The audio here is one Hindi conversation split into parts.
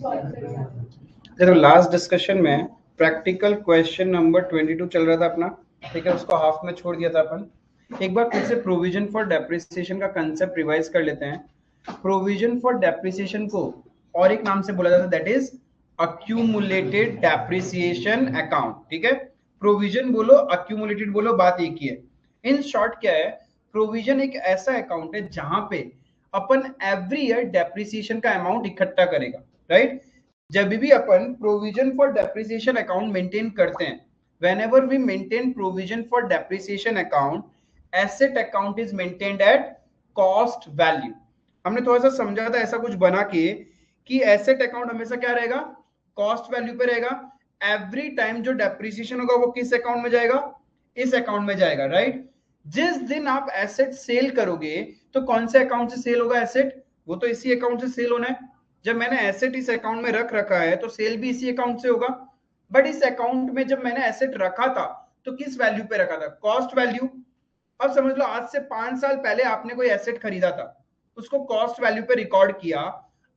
देखो लास्ट डिस्कशन में प्रैक्टिकल क्वेश्चन नंबर 22 चल रहा था अपना, ठीक है, उसको हाफ में छोड़ दिया था अपन। एक बार फिर से प्रोविजन फॉर डेप्रिसिएशन का कंसेप्ट रिवाइज कर लेते हैं। प्रोविजन फॉर डेप्रिसिएशन को और एक नाम से बोला जाता है, that is accumulated depreciation account. ठीक है, प्रोविजन बोलो अक्यूमुलेटेड बोलो, बात एक ही है। इन शॉर्ट क्या है, प्रोविजन एक ऐसा अकाउंट है जहां पे अपन एवरी ईयर डेप्रिसिएशन का अमाउंट इकट्ठा करेगा, राइट। जब भी अपन provision for depreciation account maintain करते हैं, whenever we maintain provision for depreciation account, asset account is maintained at cost value। हमने थोड़ा सा समझा था ऐसा कुछ बना के कि एसेट अकाउंट हमेशा क्या रहेगा, कॉस्ट वैल्यू पे रहेगा। एवरी टाइम जो डेप्रिसिएशन होगा वो किस अकाउंट में जाएगा, इस अकाउंट में जाएगा, राइट। जिस दिन आप एसेट सेल करोगे तो कौन से अकाउंट से सेल होगा एसेट, वो तो इसी अकाउंट से सेल होना है। जब मैंने एसेट इस अकाउंट में रख रखा है तो सेल भी इसी अकाउंट से होगा। बट इस अकाउंट में जब मैंने एसेट रखा था तो किस वैल्यू पे रखा था, कॉस्ट वैल्यू। अब समझ लो आज से 5 साल पहले आपने कोई एसेट खरीदा था, उसको कॉस्ट वैल्यू पे रिकॉर्ड किया।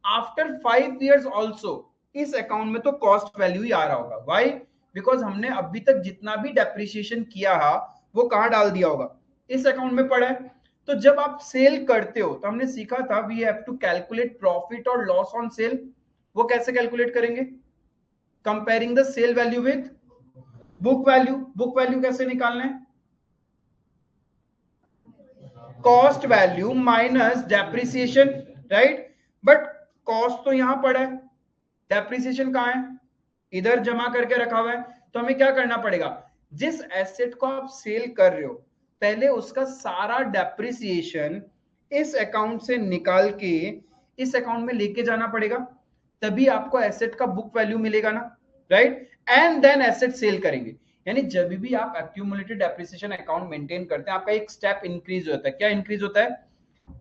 आफ्टर 5 इयर्स ऑल्सो इस अकाउंट में तो कॉस्ट वैल्यू ही आ रहा होगा। व्हाई, बिकॉज हमने अभी तक जितना भी डेप्रिसिएशन किया है वो कहां डाल दिया होगा, इस अकाउंट में पड़ा है। तो जब आप सेल करते हो तो हमने सीखा था we have to calculate profit और लॉस ऑन सेल। वो कैसे कैलकुलेट करेंगे, comparing the sale value with book value. Book value कैसे निकालना है, cost value minus depreciation, right. But cost तो यहां पड़ा है, डेप्रिसिएशन कहां है, इधर जमा करके रखा हुआ है। तो हमें क्या करना पड़ेगा, जिस एसेट को आप सेल कर रहे हो पहले उसका सारा डेप्रिसिएशन इस अकाउंट से निकाल के इस अकाउंट में लेके जाना पड़ेगा, तभी आपको एसेट का बुक वैल्यू मिलेगा ना, right. And then asset sale करेंगे। यानी जब भी आप एक्यूमुलेटेड डेप्रिसिएशन अकाउंट मेंटेन करते हैं आपका एक स्टेप इंक्रीज होता है। क्या इंक्रीज होता है,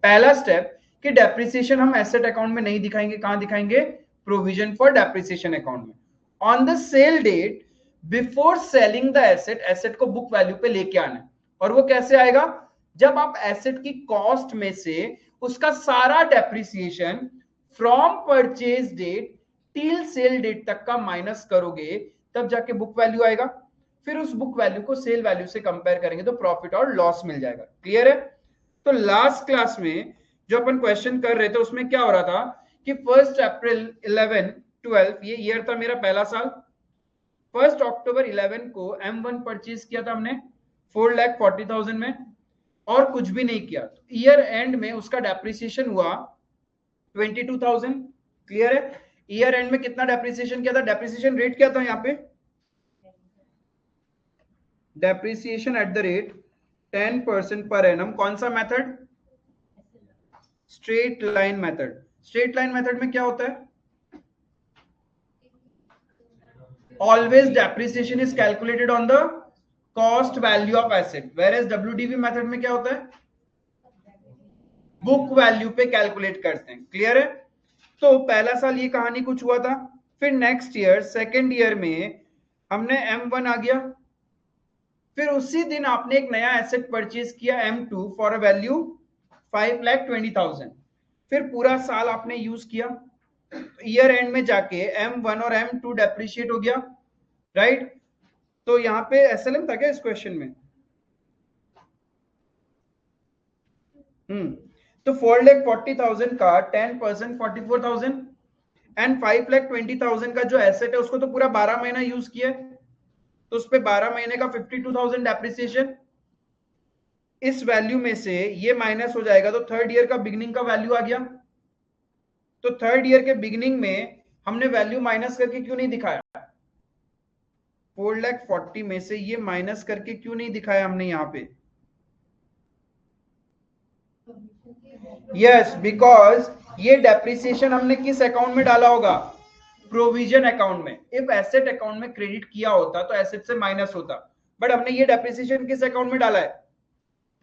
पहला स्टेप कि डेप्रिसिएशन हम एसेट अकाउंट में नहीं दिखाएंगे, कहां दिखाएंगे, प्रोविजन फॉर डेप्रिसिएशन अकाउंट में। On the sale date before selling the asset, asset को बुक वैल्यू पे लेके आना है। और वो कैसे आएगा, जब आप एसेट की कॉस्ट में से उसका सारा depreciation from purchase date till sale date तक का माइनस करोगे तब जाके बुक वैल्यू आएगा। फिर उस बुक वैल्यू को सेल वैल्यू से कंपेयर करेंगे तो प्रॉफिट और लॉस मिल जाएगा। क्लियर है। तो लास्ट क्लास में जो अपन क्वेश्चन कर रहे थे उसमें क्या हो रहा था कि 1 अप्रैल 11 12 ये ईयर था मेरा पहला साल। 1 अक्टूबर 11 को M1 परचेज किया था हमने 4,40,000 में और कुछ भी नहीं किया। ईयर एंड में उसका डेप्रिसिएशन हुआ 22,000। क्लियर है। ईयर एंड में कितना डेप्रिसिएशन किया था, डेप्रिसिएशन रेट क्या था यहाँ पे, depreciation at the rate 10% per annum. कौन सा method, straight line method. Straight line method में क्या होता है, always depreciation is calculated on the cost value of asset, whereas WDV method में क्या होता है, बुक वैल्यू पे कैलकुलेट करते हैं। क्लियर है। तो पहला साल ये कहानी कुछ हुआ था। फिर नेक्स्ट ईयर सेकेंड ईयर में हमने M1 आ गया। फिर उसी दिन आपने एक नया एसेट परचेज किया M2 फॉर अ वैल्यू 5,20,000। फिर पूरा साल आपने यूज किया, ईयर एंड में जाके M1 और M2 डेप्रिशिएट हो गया, राइट। तो यहाँ पे SLM था क्या इस क्वेश्चन में, तो 4,40,000 का 10% 44,000 एंड 5,20,000 का जो एसेट है उसको तो पूरा 12 महीना यूज किया है तो उस पे 12 महीने का 52,000 डेप्रिसिएशन। इस वैल्यू में से ये माइनस हो जाएगा तो थर्ड ईयर का बिगनिंग का वैल्यू आ गया। तो थर्ड ईयर के बिगनिंग में हमने वैल्यू माइनस करके क्यों नहीं दिखाया, 4,40,000 में से ये माइनस करके क्यों नहीं दिखाया हमने यहाँ पे, यस बिकॉज ये डेप्रिसिएशन हमने किस अकाउंट में डाला होगा, प्रोविजन अकाउंट में। इफ एसेट अकाउंट में क्रेडिट किया होता तो एसेट से माइनस होता, बट हमने ये डेप्रिसिएशन किस अकाउंट में डाला है,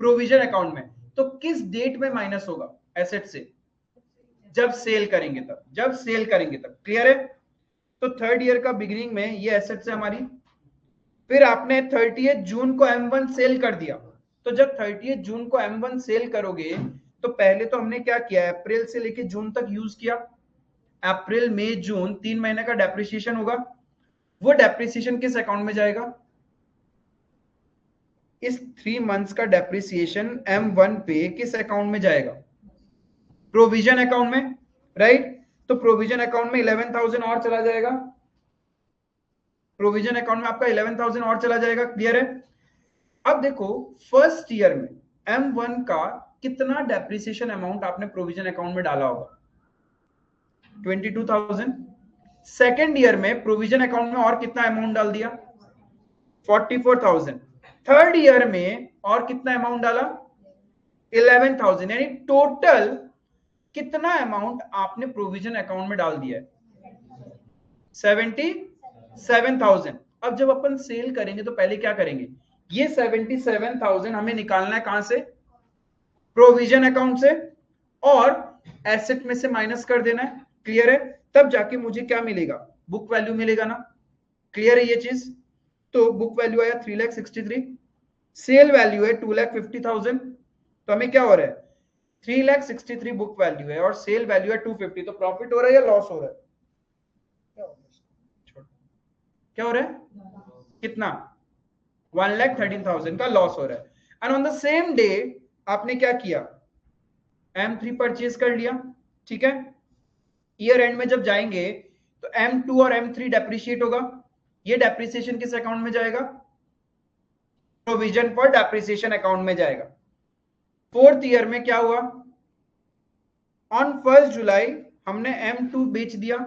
प्रोविजन अकाउंट में। तो किस डेट में माइनस होगा एसेट से, जब सेल करेंगे तब, जब सेल करेंगे तब। क्लियर है। तो थर्ड ईयर का बिगिनिंग में ये एसेट से हमारी, फिर आपने 30 जून को M1 सेल कर दिया। तो जब 30 जून को M1 सेल करोगे तो पहले तो हमने क्या किया, अप्रैल से लेके जून तक यूज किया, अप्रैल मई जून 3 महीने का डेप्रिसिएशन होगा, वो डेप्रिसिएशन किस अकाउंट में जाएगा? इस 3 मंथ्स का डेप्रिसिएशन M1 पे किस अकाउंट में जाएगा? प्रोविजन अकाउंट में, राइट? तो प्रोविजन अकाउंट में 11,000 और चला जाएगा, प्रोविजन अकाउंट में आपका 11,000 और चला जाएगा। क्लियर है? अब देखो फर्स्ट ईयर में M1 का कितना डेप्रिसिएशन अमाउंट आपने प्रोविजन अकाउंट में डाला होगा? 22,000। सेकेंड ईयर में प्रोविजन अकाउंट में और कितना अमाउंट डाल दिया? 44,000। थर्ड ईयर में और कितना अमाउंट डाला? 11,000। यानी टोटल कितना अमाउंट आपने प्रोविजन अकाउंट में डाल दिया है? 77,000। अब जब अपन सेल करेंगे तो पहले क्या करेंगे? ये 77,000 हमें निकालना है कहां से? प्रोविजन अकाउंट से, और एसेट में से माइनस कर देना है। क्लियर है? तब जाके मुझे क्या मिलेगा? बुक वैल्यू मिलेगा ना। क्लियर है ये चीज? तो बुक वैल्यू आया 3,63,000, सेल वैल्यू है 2,50,000, तो हमें क्या हो रहा है? 3,63,000 बुक वैल्यू है और सेल वैल्यू है 250, तो प्रॉफिट हो रहा है या लॉस हो रहा है? क्या हो रहा है? कितना? 1,13,000 का लॉस हो रहा है। And on the same day आपने क्या किया? M3 परचेज कर लिया। ठीक है? ईयर एंड में जब जाएंगे तो M2 और M3 डेप्रिशिएट होगा। ये डेप्रिसिएशन किस अकाउंट में जाएगा? प्रोविजन फॉर डेप्रिसिएशन अकाउंट में जाएगा। फोर्थ ईयर में क्या हुआ? ऑन 1 जुलाई हमने M2 बेच दिया।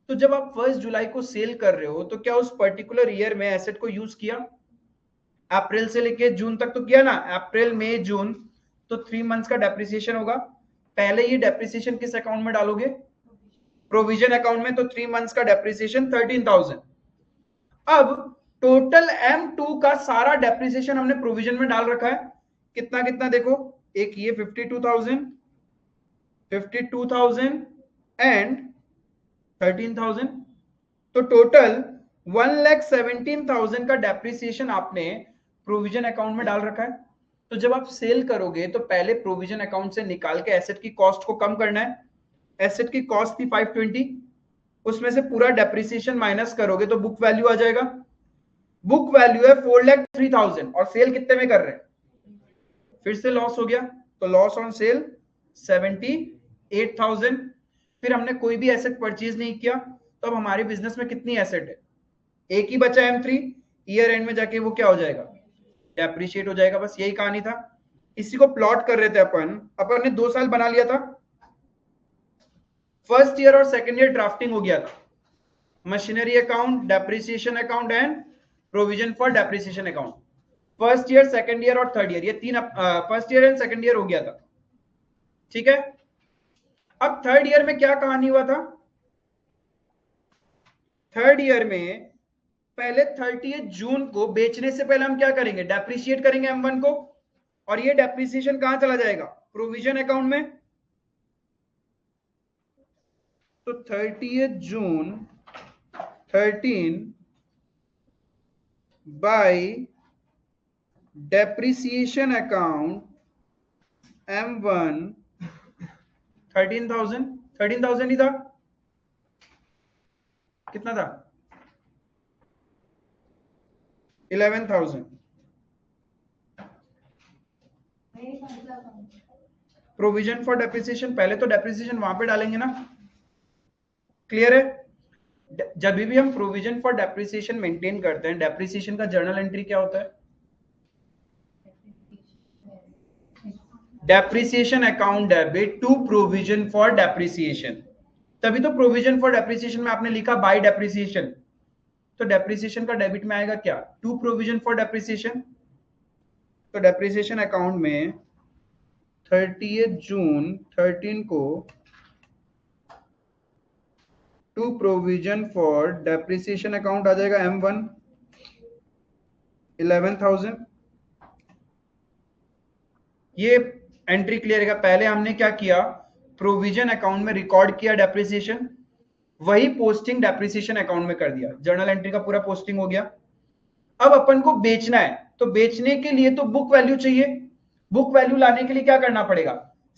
तो जब आप 1 जुलाई को सेल कर रहे हो तो क्या उस पर्टिकुलर ईयर में एसेट को यूज किया? अप्रैल से लेके जून तक तो किया ना, अप्रैल मई जून, तो 3 मंथ्स का डेप्रिसिएशन होगा। पहले ये डेप्रिसिएशन किस अकाउंट में डालोगे? प्रोविजन अकाउंट में। तो 3 मंथ्स का डेप्रिसिएशन 13,000। अब टोटल M2 का सारा डेप्रिसिएशन हमने प्रोविजन में डाल रखा है। कितना कितना देखो, एक ये 52,000, 52,000 एंड 13,000, तो टोटल 1,17,000 का डेप्रिसिएशन आपने प्रोविजन अकाउंट में डाल रखा है। तो जब आप सेल करोगे तो पहले प्रोविजन अकाउंट से निकाल के एसेट की कॉस्ट को कम करना है। एसेट की कॉस्ट थी 520, उसमें से पूरा डेप्रिसिएशन माइनस करोगे तो बुक वैल्यू आ जाएगा। बुक वैल्यू है 4,03,000 और सेल कितने में कर रहे हैं? फिर से लॉस हो गया, तो लॉस ऑन सेल 78,000। फिर हमने कोई भी एसेट परचेज नहीं किया, तो अब हमारे बिजनेस में कितनी एसेट है? एक ही बचा M3। ईयर एंड में जाके वो क्या हो जाएगा? डेप्रिशिएट हो जाएगा। बस यही कहानी था। इसी को प्लॉट कर रहे थे अपन ने 2 साल बना लिया था। फर्स्ट ईयर और सेकेंड ईयर ड्राफ्टिंग हो गया था, machinery account, depreciation account and provision for depreciation account. First year, second year और थर्ड ईयर, ये तीन first year and second year हो गया था। ठीक है? अब थर्ड ईयर में क्या कहानी हुआ था? थर्ड ईयर में पहले 30 जून को बेचने से पहले हम क्या करेंगे? डेप्रिशिएट करेंगे M1 को, और ये डेप्रिसिएशन कहां चला जाएगा? प्रोविजन अकाउंट में। तो 30 June 13 bye depreciation account M1 13,000 ही था। कितना था? 11,000। प्रोविजन फॉर डेप्रिसिएशन, पहले तो डेप्रिसिएशन वहां पे डालेंगे ना। क्लियर है? जब भी हम प्रोविजन फॉर डेप्रिसिएशन मेंटेन करते हैं, डेप्रिसिएशन का जर्नल एंट्री क्या होता है? Depreciation account debit to provision for depreciation. तभी तो प्रोविजन फॉर डेप्रिसिएशन में आपने लिखा बाय डेप्रिसिएशन, तो डेप्रिसिएशन का डेबिट में आएगा क्या? To provision for depreciation. तो डेप्रिसिएशन अकाउंट में 30 जून 13 को to provision for depreciation account आ जाएगा M1 11,000। ये एंट्री क्लियर है। पहले हमने क्या किया? प्रोविजन अकाउंट में रिकॉर्ड किया डेप्रिसिएशन, वही पोस्टिंग डेप्रिसिएशन अकाउंट में कर दिया, जर्नल एंट्री का पूरा पोस्टिंग हो गया। अब अपन को बेचना है, तो बेचने के लिए तो बुक वैल्यू चाहिए। बुक वैल्यू लाने के लिए क्या करना पड़ेगा?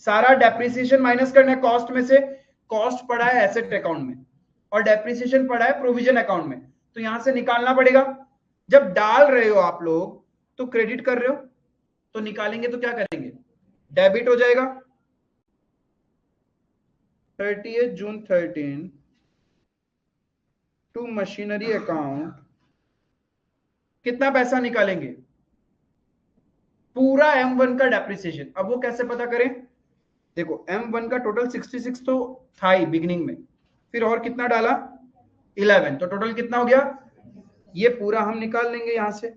सारा डेप्रिसिएशन माइनस करना है कॉस्ट में से। कॉस्ट पड़ा है एसेट अकाउंट में और डेप्रिसिएशन पड़ा है प्रोविजन अकाउंट में, तो यहां से निकालना पड़ेगा। जब डाल रहे हो आप लोग तो क्रेडिट कर रहे हो, तो निकालेंगे तो क्या करेंगे, डेबिट हो जाएगा। 30 जून 13 टू मशीनरी अकाउंट, कितना पैसा निकालेंगे, पूरा M1 का डेप्रिसिएशन। अब वो कैसे पता करें, देखो M1 का टोटल 66 तो था ही बिगिनिंग में, फिर और कितना डाला 11, तो टोटल कितना हो गया, ये पूरा हम निकाल लेंगे यहां से।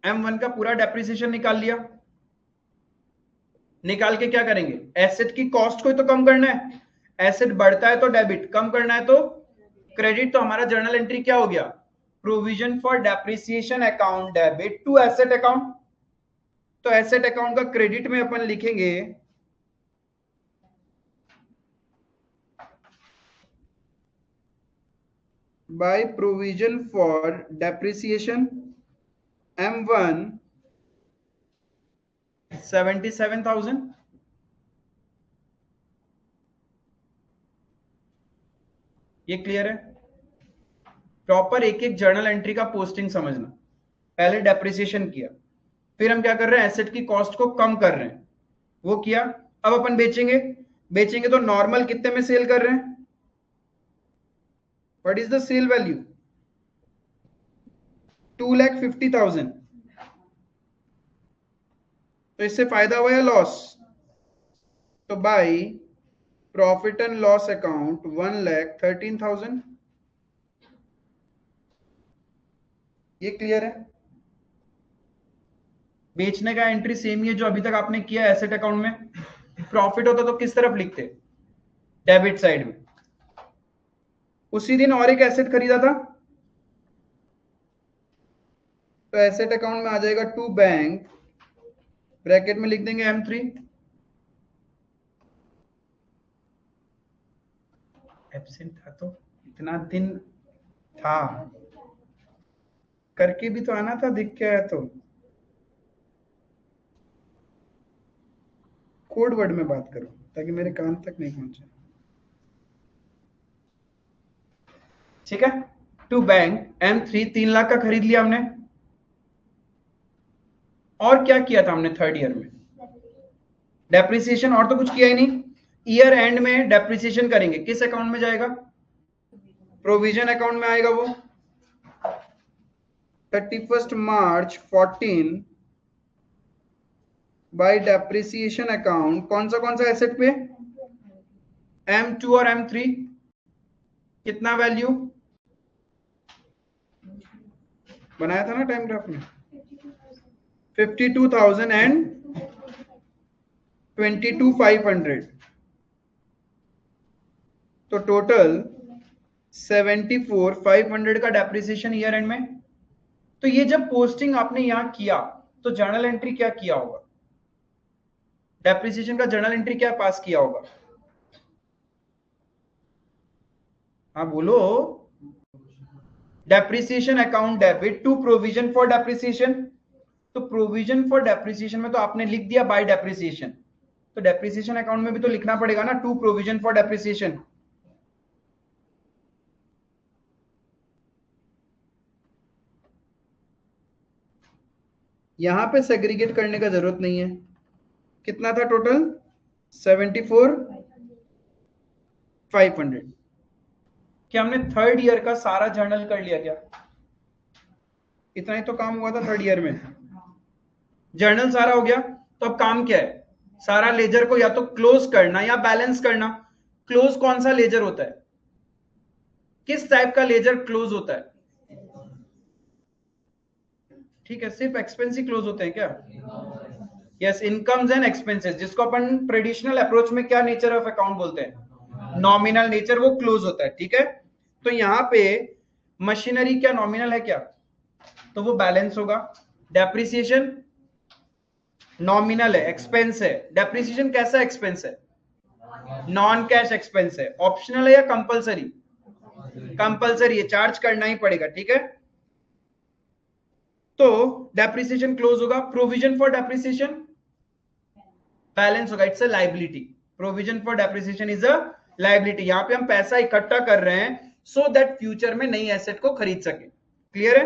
M1 का पूरा डेप्रिसिएशन निकाल लिया, निकाल के क्या करेंगे, एसेट की कॉस्ट को तो कम करना है, एसेट बढ़ता है तो डेबिट, कम करना है तो क्रेडिट। तो हमारा जर्नल एंट्री क्या हो गया, provision for depreciation account debit to asset account. तो एसेट अकाउंट का क्रेडिट में अपन लिखेंगे by provision for depreciation M1 77,000। ये क्लियर है। प्रॉपर एक एक जर्नल एंट्री का पोस्टिंग समझना, पहले डेप्रिसिएशन किया, फिर हम क्या कर रहे हैं, एसेट की कॉस्ट को कम कर रहे हैं, वो किया। अब अपन बेचेंगे, बेचेंगे तो नॉर्मल कितने में सेल कर रहे हैं, what is the sale value, 2,50,000। तो इससे फायदा हुआ या लॉस, तो by profit and loss account 1,13,000। ये क्लियर है। बेचने का एंट्री सेम ही है जो अभी तक आपने किया एसेट अकाउंट में। प्रॉफिट होता तो किस तरफ लिखते, डेबिट साइड में। उसी दिन और एक एसेट खरीदा था, तो एसेट अकाउंट में आ जाएगा टू बैंक, ब्रैकेट में लिख देंगे M3। एब्सेंट था तो इतना दिन था, करके भी तो आना था, दिख के आया तो। कोड वर्ड में बात करो ताकि मेरे कान तक नहीं पहुंचे, ठीक है। टू बैंक M3 3 लाख का खरीद लिया हमने। और क्या किया था हमने थर्ड ईयर में, डेप्रिसिएशन, और तो कुछ किया ही नहीं। ईयर एंड में डेप्रिसिएशन करेंगे, किस अकाउंट में जाएगा, प्रोविजन अकाउंट में आएगा वो। 31 मार्च 14 बाय डेप्रिसिएशन अकाउंट, कौन सा एसेट पे, M2 और M3, कितना वैल्यू बनाया था ना टाइम ग्राफ में, 52,000 एंड 22,500, तो टोटल 74,500 का डेप्रिसिएशन ईयर एंड में। तो ये जब पोस्टिंग आपने यहां किया तो जर्नल एंट्री क्या किया होगा, डेप्रिसिएशन का जर्नल एंट्री क्या पास किया होगा, हाँ बोलो, depreciation account debit to provision for depreciation. तो प्रोविजन फॉर डेप्रिसिएशन में तो आपने लिख दिया बाय डेप्रिसिएशन, तो डेप्रिसिएशन अकाउंट में भी तो लिखना पड़ेगा ना, टू प्रोविजन फॉर डेप्रिसिएशन। यहां पे सेग्रीगेट करने का जरूरत नहीं है। कितना था टोटल, 74,500। क्या हमने थर्ड ईयर का सारा जर्नल कर लिया क्या, इतना ही तो काम हुआ था थर्ड ईयर में, जर्नल सारा हो गया। तो अब काम क्या है, सारा लेजर को या तो क्लोज करना या बैलेंस करना। क्लोज कौन सा लेजर होता है, किस टाइप का लेजर क्लोज होता है, ठीक है, सिर्फ एक्सपेंस ही क्लोज होते हैं क्या, यस, इनकम्स एंड एक्सपेंसेस, जिसको अपन ट्रेडिशनल अप्रोच में क्या नेचर ऑफ अकाउंट बोलते हैं, नॉमिनल नेचर, वो क्लोज होता है, ठीक है। तो यहां पे मशीनरी क्या नॉमिनल है क्या, तो वो बैलेंस होगा। डेप्रिसिएशन नॉमिनल है, एक्सपेंस है। डेप्रिसिएशन कैसा एक्सपेंस है, नॉन कैश एक्सपेंस है, ऑप्शनल है या कंपलसरी, कंपलसरी है, चार्ज करना ही पड़ेगा, ठीक है। तो डेप्रिसिएशन क्लोज होगा, प्रोविजन फॉर डेप्रिसिएशन बैलेंस होगा, it's a liability. Provision for depreciation is a liability. यहां पे हम पैसा इकट्ठा कर रहे हैं सो दैट फ्यूचर में नई एसेट को खरीद सके। क्लियर है?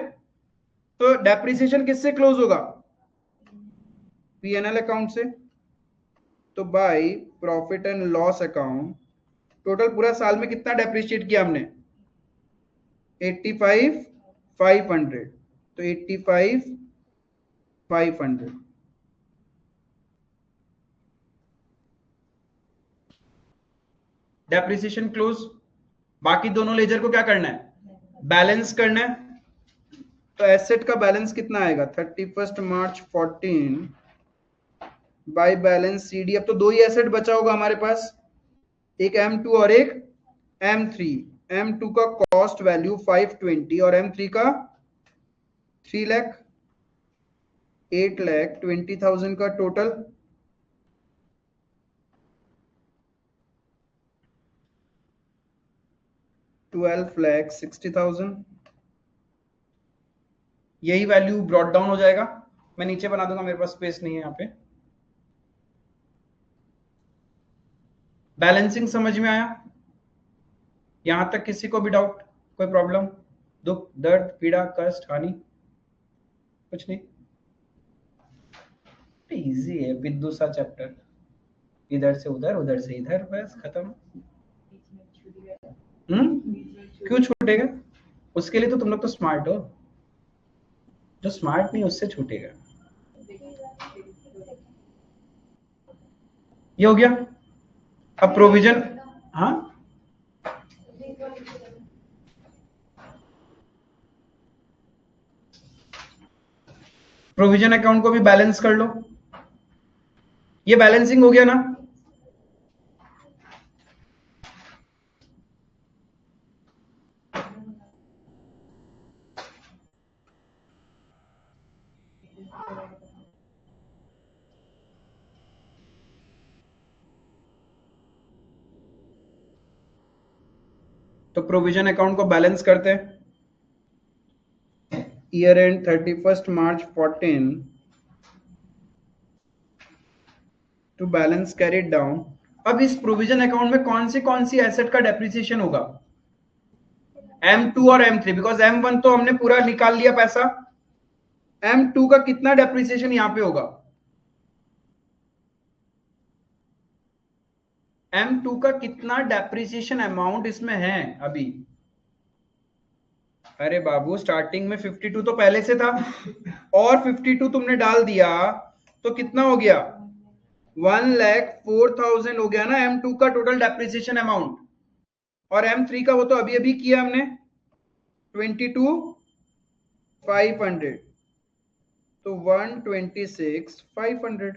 तो डेप्रिसिएशन किससे क्लोज होगा? पीएनएल अकाउंट से। तो by profit and loss account total पूरा साल में कितना डेप्रिशिएट किया हमने? 85,500। तो 85,500 डेप्रिसिएशन क्लोज। बाकी दोनों लेजर को क्या करना है? बैलेंस करना है। तो एसेट का बैलेंस कितना आएगा? 31 मार्च 14 बाय बैलेंस सीडी। अब तो दो ही एसेट बचा होगा हमारे पास, एक M2 और एक M3। M2 का कॉस्ट वैल्यू 520 और M3 का 3 लाख, 8,20,000 का टोटल। $12,60,000। यही वैल्यू ब्रॉट डाउन हो जाएगा। मैं नीचे बना दूंगा, मेरे पास स्पेस नहीं है यहाँ पे। बैलेंसिंग समझ में आया? यहां तक किसी को भी डाउट, कोई प्रॉब्लम, दुख, दर्द, पीड़ा, कष्ट, हानि? कुछ नहीं, इजी है, बिंदु सा चैप्टर, इधर से उधर, उधर से इधर, बस खत्म। क्यों छूटेगा? उसके लिए तो तुम लोग तो स्मार्ट हो, जो स्मार्ट नहीं उससे छूटेगा। ये हो गया। अब प्रोविजन, हाँ प्रोविजन अकाउंट को भी बैलेंस कर लो। ये बैलेंसिंग हो गया ना? तो प्रोविजन अकाउंट को बैलेंस करते हैं। Year end 31 March 14 to balance carried down. अब इस प्रोविजन अकाउंट में कौन सी एसेट का डेप्रिसिएशन होगा? M2 और M3, बिकॉज M1 तो हमने पूरा निकाल लिया पैसा। M2 का कितना डेप्रिसिएशन यहां पे होगा? M2 का कितना डेप्रिसिएशन अमाउंट इसमें है अभी? अरे बाबू, स्टार्टिंग में 52 तो पहले से था और 52 तुमने डाल दिया तो कितना हो गया? 1,04,000 हो गया ना M2 का टोटल डेप्रिसिएशन अमाउंट। और M3 का वो तो अभी अभी किया हमने 22,500, तो 126,500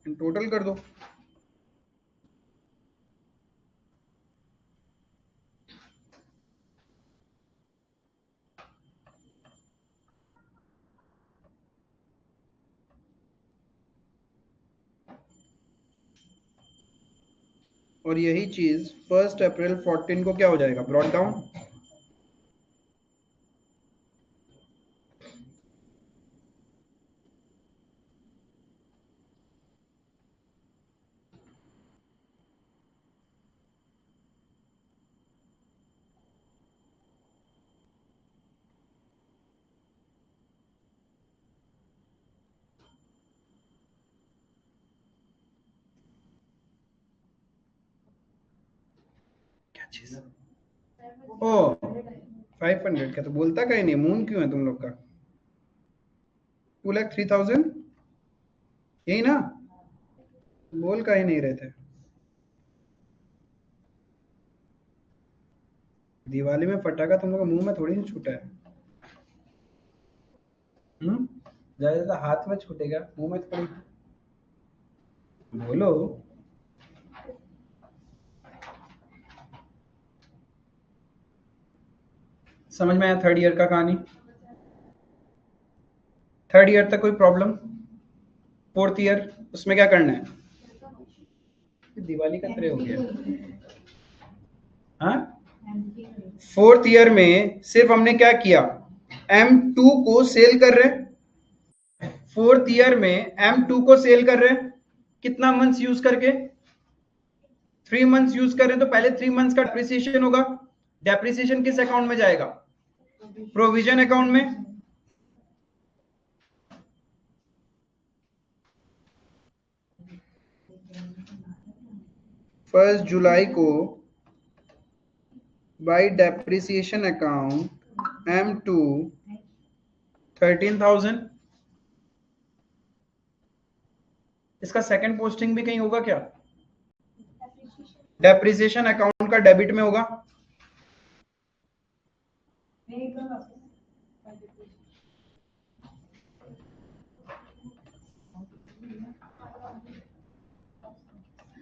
टोटल कर दो। और यही चीज 1 अप्रैल 14 को क्या हो जाएगा? Brought down. क्या चीज? ओ 500 का तो बोलता कहीं नहीं, मून क्यों है तुम लोग का? 2,03,000 यही ना? बोल का ही नहीं रहे थे। दिवाली में पटाखा तुम लोग का मुंह में थोड़ी ना छूटा है। ज्यादा ज्यादा हाथ में छूटेगा, मुंह में थोड़ी। बोलो। समझ में आया थर्ड ईयर का कहानी? थर्ड ईयर तक कोई प्रॉब्लम? फोर्थ ईयर उसमें क्या करना है? दिवाली का तरह हो गया। हाँ, फोर्थ ईयर में सिर्फ हमने क्या किया? M2 को सेल कर रहे। फोर्थ ईयर में M2 को सेल कर रहे हैं। कितना मंथ्स यूज करके? 3 मंथ्स यूज कर रहे हैं तो पहले 3 मंथ्स का डेप्रिसिएशन होगा। डेप्रिसिएशन किस अकाउंट में जाएगा? प्रोविजन अकाउंट में। फर्स्ट जुलाई को बाय डेप्रिसिएशन अकाउंट M2 13,000। इसका सेकंड पोस्टिंग भी कहीं होगा क्या? डेप्रिसिएशन अकाउंट का डेबिट में होगा।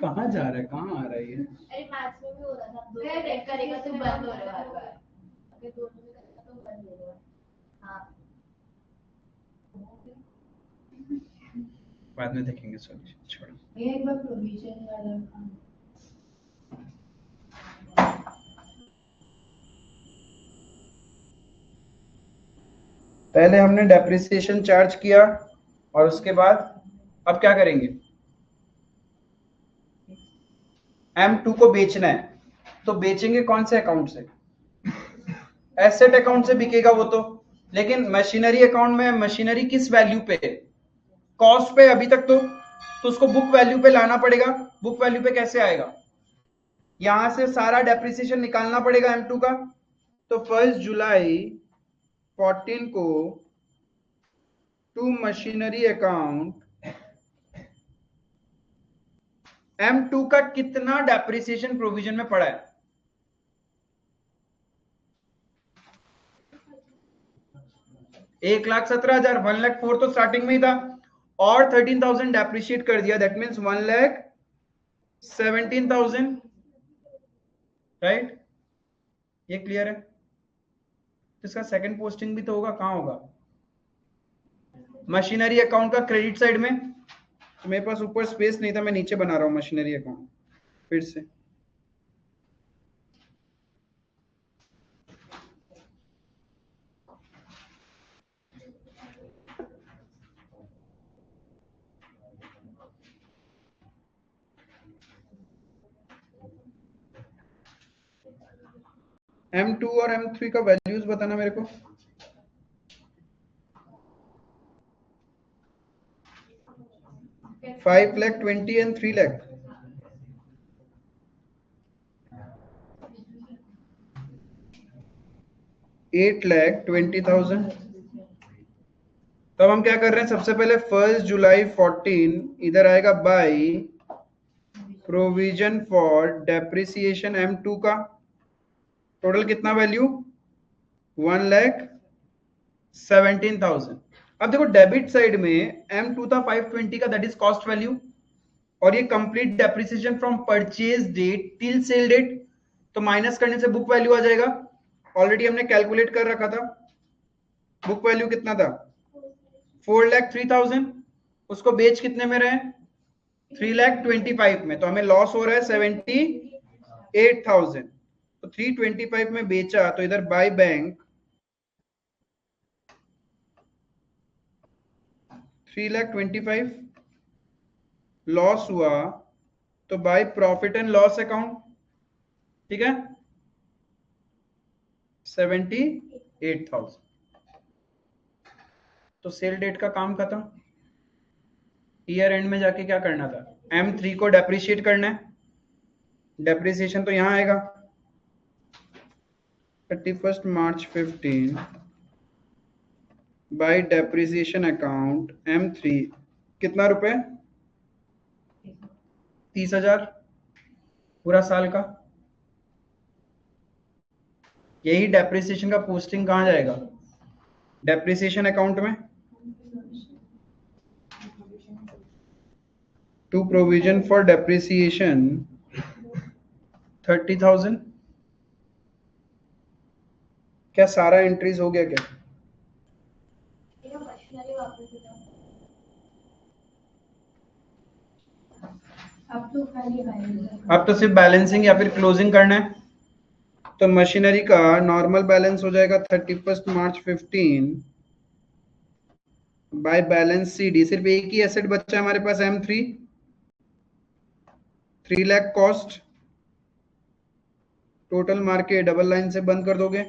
कहाँ जा रहा है, कहाँ आ रहा है ये? अरे मैथ्स में भी हो रहा था, दो चेक करेगा तो बंद हो रहा है बार-बार, अगर दोनों में करेगा तो बंद हो रहा है। हाँ, बाद में देखेंगे सॉल्यूशन, छोड़ो। ये एक बार प्रोविजन वाला काम। पहले हमने डेप्रिसिएशन चार्ज किया और उसके बाद अब क्या करेंगे? M2 को बेचना है, तो बेचेंगे कौन से अकाउंट से? एसेट अकाउंट से बिकेगा वो तो, लेकिन मशीनरी अकाउंट में मशीनरी किस वैल्यू पे? कॉस्ट पे अभी तक तो उसको बुक वैल्यू पे लाना पड़ेगा। बुक वैल्यू पे कैसे आएगा? यहां से सारा डेप्रिसिएशन निकालना पड़ेगा M2 का। तो 1 जुलाई 14 को टू मशीनरी अकाउंट M2 का कितना डेप्रिसिएशन प्रोविजन में पड़ा है? एक लाख 17,000, 1,04,000 तो स्टार्टिंग में ही था और 13,000 डेप्रिशिएट कर दिया, दैट मीन्स 1,17,000, राइट? ये क्लियर है? तो इसका सेकंड पोस्टिंग भी तो होगा, कहां होगा? मशीनरी अकाउंट का क्रेडिट साइड में। तो मेरे पास ऊपर स्पेस नहीं था, मैं नीचे बना रहा हूं मशीनरी अकाउंट फिर से। M2 और M3 का वैल्यूज बताना मेरे को। $5,20,000 and 3,00,000। 8,20,000। तब हम क्या कर रहे हैं? सबसे पहले 1 जुलाई 14 इधर आएगा by provision for depreciation M2 का टोटल कितना वैल्यू? 1,17,000। अब देखो डेबिट साइड में M2 था 520 का, दैट इज कॉस्ट वैल्यू, और ये complete depreciation from purchase date till sale date, तो माइनस करने से बुक वैल्यू आ जाएगा। ऑलरेडी हमने कैलकुलेट कर रखा था। बुक वैल्यू कितना था? 4,03,000। उसको बेच कितने में रहे? 3,25,000 में। तो हमें लॉस हो रहा है 78,000। तो 325 में बेचा, तो इधर बाय बैंक 3,25,000 लॉस हुआ, तो by profit and loss account, ठीक है, 78,000। तो सेल डेट का काम खत्म। ईयर एंड में जाके क्या करना था? M3 को डेप्रिशिएट करना है। डेप्रिसिएशन तो यहां आएगा 31 मार्च 15 बाय डेप्रिसिएशन अकाउंट M3 कितना रुपए? 30,000 पूरा साल का। यही डेप्रिसिएशन का पोस्टिंग कहां जाएगा? डेप्रिसिएशन अकाउंट में। To provision for depreciation 30,000। क्या सारा एंट्रीज हो गया क्या? मशीनरी वापस हो जाओ। अब तो खाली बैलेंस। अब तो सिर्फ बैलेंसिंग या फिर क्लोजिंग करना है। तो मशीनरी का नॉर्मल बैलेंस हो जाएगा 31 मार्च 15 बाय बैलेंस CD। सिर्फ एक ही एसेट बच्चा है हमारे पास M3, 3 लाख कॉस्ट, टोटल मार के डबल लाइन से बंद कर दोगे।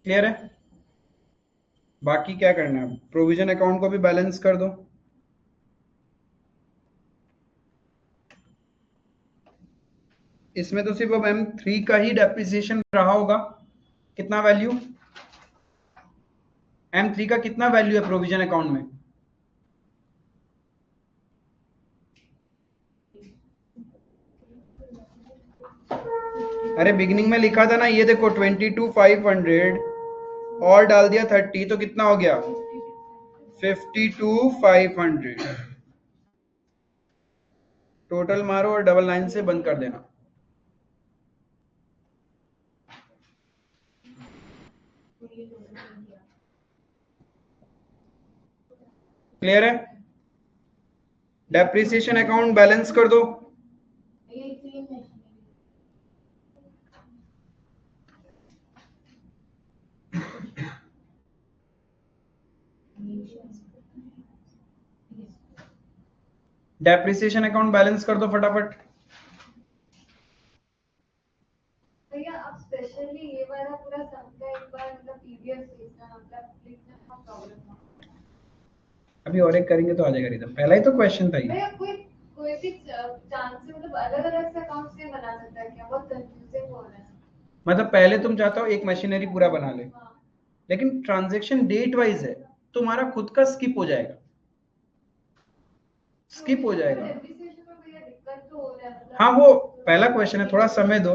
क्लियर है? बाकी क्या करना है, प्रोविजन अकाउंट को भी बैलेंस कर दो। इसमें तो सिर्फ अब M3 का ही डेप्रिसिएशन रहा होगा। कितना वैल्यू, M3 का कितना वैल्यू है प्रोविजन अकाउंट में? अरे बिगिनिंग में लिखा था ना, ये देखो 22,500 और डाल दिया 30 तो कितना हो गया 52,500। टोटल मारो और डबल लाइन से बंद कर देना। क्लियर है? डेप्रिसिएशन अकाउंट बैलेंस कर दो। डेप्रिसिएशन अकाउंट बैलेंस कर दो फटाफट। भैया आप स्पेशली ये वाला पूरा सम का एक बार मतलब पीडीएफ भेजना, मतलब लिखने में प्रॉब्लम है। अभी और एक करेंगे तो आ जाएगा रिदम। पहला ही तो क्वेश्चन था ये। भैया कोई भी चांस से मतलब अलग-अलग से अकाउंट से बना सकता है क्या? बहुत कंफ्यूजिंग हो रहा है। मतलब पहले तुम चाहते हो एक मशीनरी पूरा बना ले, लेकिन ट्रांजैक्शन डेट वाइज है, तुम्हारा खुद का स्किप हो जाएगा, स्किप हो जाएगा। डेप्रिसिएशन में भैया दिक्कत तो हो रहा है मतलब। हाँ वो पहला क्वेश्चन है, थोड़ा समय दो।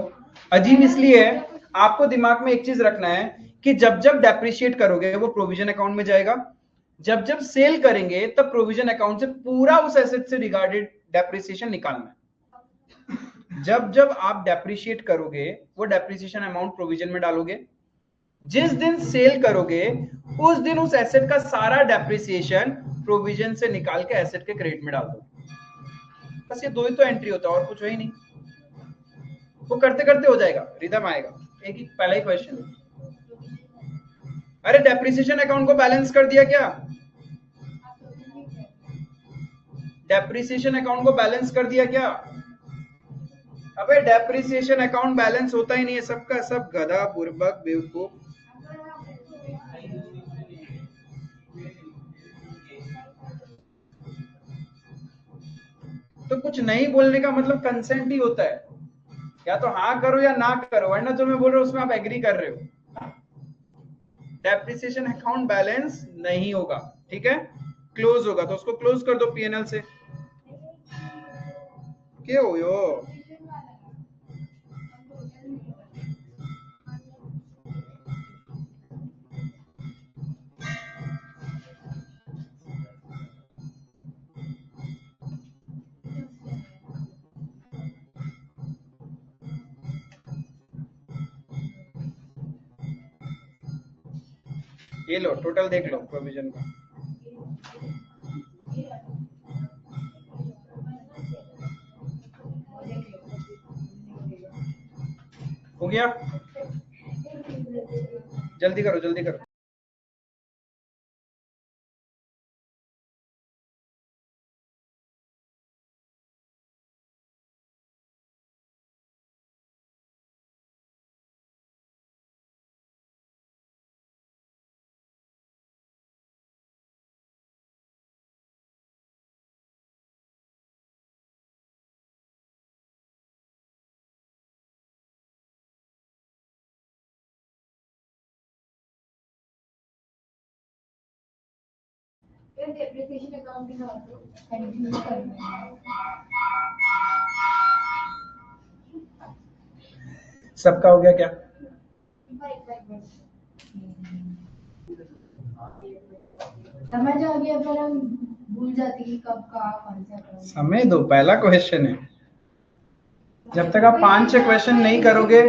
अजीब इसलिए है, आपको दिमाग में एक चीज रखना है कि जब जब डेप्रिशिएट करोगे वो प्रोविजन अकाउंट में जाएगा, जब जब सेल करेंगे तब प्रोविजन अकाउंट से पूरा उस एसेट से रिगार्डेड डेप्रिसिएशन निकालना है। जब जब आप डेप्रिशिएट करोगे वो डेप्रिसिएशन अमाउंट प्रोविजन में डालोगे, जिस दिन सेल करोगे उस दिन उस एसेट का सारा डेप्रिसिएशन प्रोविजन से निकाल के एसेट के क्रेडिट में डाल दो। बस ये दो ही तो एंट्री होता है और कुछ है ही नहीं। वो करते करते हो जाएगा, रिदम आएगा। एक ही पहला ही क्वेश्चन। अरे डेप्रिसिएशन अकाउंट को बैलेंस कर दिया क्या? डेप्रिसिएशन अकाउंट को बैलेंस कर दिया क्या? अबे डेप्रिसिएशन अकाउंट बैलेंस होता ही नहीं है, सबका सब गधा बुर्बक बेवकूफ। तो कुछ नहीं बोलने का मतलब कंसेंट ही होता है, या तो हाँ करो या ना करो, वरना जो मैं बोल रहा हूँ उसमें आप एग्री कर रहे हो। डेप्रिसिएशन अकाउंट बैलेंस नहीं होगा, ठीक है? क्लोज होगा तो उसको क्लोज कर दो पीएनएल से। क्या हो यो? ये लो टोटल देख लो प्रोविजन का। हो गया? जल्दी करो जल्दी करो। ये डेप्रिसिएशन अकाउंट भी ना हो कंटिन्यू करना है। सबका हो गया क्या? समझ आ गया पर हम भूल जाते कि कब का कौन सा अकाउंट। समय दो, पहला क्वेश्चन है। जब तक आप 5-6 क्वेश्चन नहीं करोगे,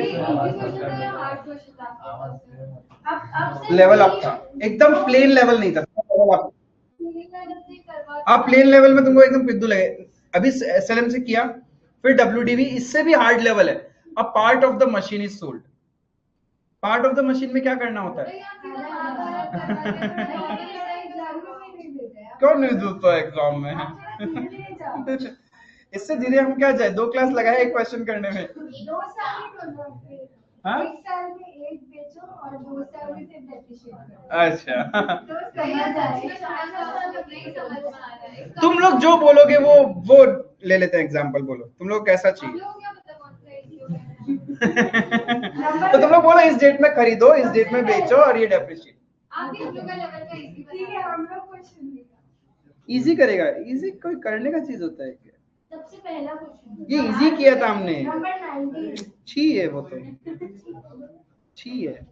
लेवल अप था, एकदम प्लेन लेवल नहीं था, लेवल अप। आप प्लेन लेवल में तुमको एकदम पिद्दू लगे। अभी एसएलएम से किया, फिर डब्ल्यूडीवी, इससे भी हार्ड लेवल है। A part of the machine is sold. Part of the machine में क्या करना होता है? क्यों नहीं देता एग्जाम में? इससे धीरे हम क्या जाए, 2 क्लास लगाए एक क्वेश्चन करने में। 2 साल हाँ? 1 साल में 1 बेचो और 2 साल में सिर्फ डेप्रिशिएट करो। अच्छा। तो समझ आए। तुम लोग जो बोलोगे वो ले लेते हैं एग्जांपल। बोलो तुम लोग कैसा चाहिए? तो तुम लोग बोलो इस डेट में खरीदो, इस डेट में बेचो और ये डेप्रिशिएट। इजी करेगा? इजी कोई करने का चीज होता है क्या? सबसे पहला क्वेश्चन ये इजी किया था हमने। नंबर 19 छी है वो तो, छी है।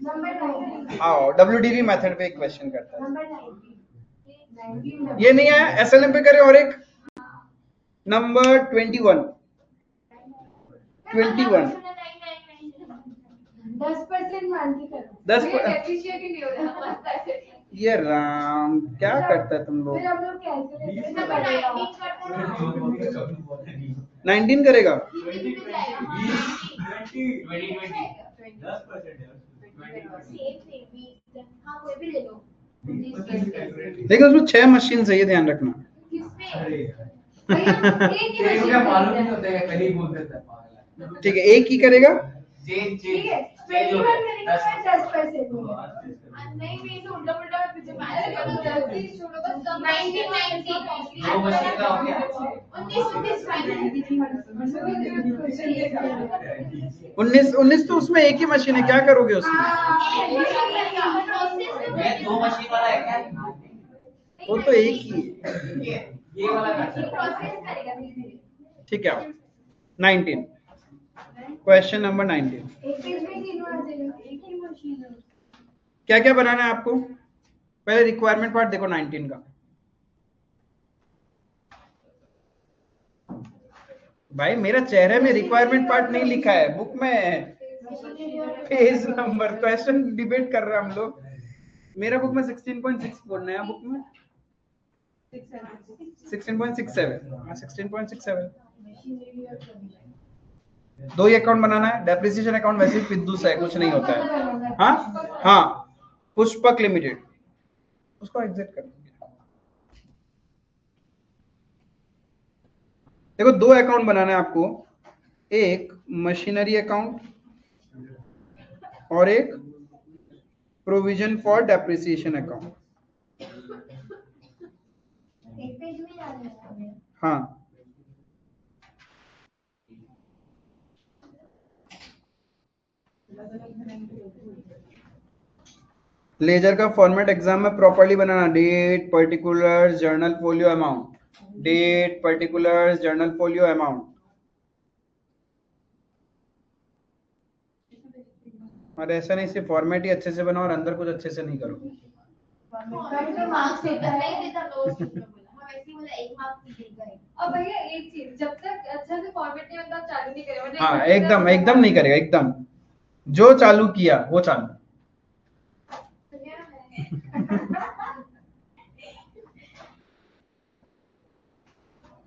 नंबर 19 आओ डब्ल्यूडीवी मेथड पे एक क्वेश्चन करता है। नंबर 19 ये नहीं आया, एसएलएम पे करे। और एक नंबर 21 10% मानती करो। 10 ये राम क्या करता है तुम लोग? फिर हम लोग कैलकुलेटर करेगा 19 करेगा। लेकिन उसमें 6 मशीन है, ये ध्यान रखना। ठीक है, एक ही करेगा। ठीक है 21 करेगा 10% उन्नीस 19 तो उसमें एक ही मशीन है, क्या करोगे उसमें? दो मशीन वाला है क्या? वो तो एक ही है। ये वाला ठीक है, 19 क्वेश्चन नंबर 19। क्या क्या बनाना है आपको? पहले रिक्वायरमेंट पार्ट देखो 19 का। भाई मेरा चेहरे में रिक्वायरमेंट पार्ट नहीं लिखा है, बुक में है। पेज नंबर, क्वेश्चन डिबेट कर रहे हैं हम लोग। मेरा बुक में 16.64, नया बुक में 16.67। 16.67 दो ही अकाउंट बनाना है। डेप्रिसिएशन अकाउंट वैसे ही पिद्दू सा है, कुछ नहीं होता है। हाँ पुष्पक लिमिटेड, उसको एग्जिट कर। देखो 2 अकाउंट बनाना है आपको, एक मशीनरी अकाउंट और एक प्रोविजन फॉर डेप्रिसिएशन अकाउंट। हाँ लेजर का फॉर्मेट एग्जाम में प्रॉपर्ली बनाना। Date, particulars, journal folio amount. Date, particulars, journal folio amount. और ऐसा नहीं सिर्फ फॉर्मेट ही अच्छे से बनाओ और अंदर कुछ अच्छे से नहीं करो। अब भैया एक चीज, जब तक अच्छा से फॉर्मेट नहीं बनता चालू नहीं करेगा। हाँ एकदम नहीं करेगा, एकदम जो चालू किया वो चालू।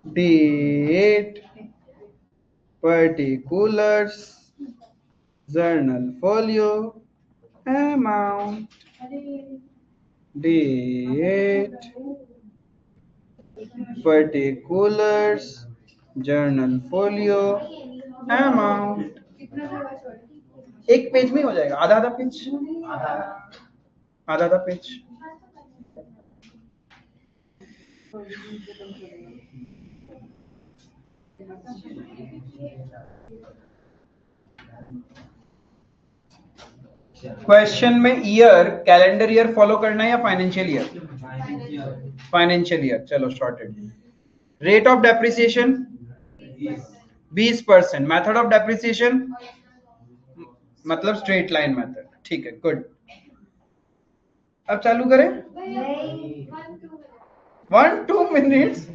Date, particulars, journal folio amount. Date, particulars, journal folio amount. एक पेज में हो जाएगा, आधा आधा पेज, आधा आधा पेज। क्वेश्चन में ईयर, कैलेंडर ईयर फॉलो करना है या फाइनेंशियल ईयर? Financial year. चलो sorted. Rate of depreciation 20%। Method of depreciation मतलब स्ट्रेट लाइन मेथड। ठीक है, गुड। अब चालू करें। 1-2 मिनट्स।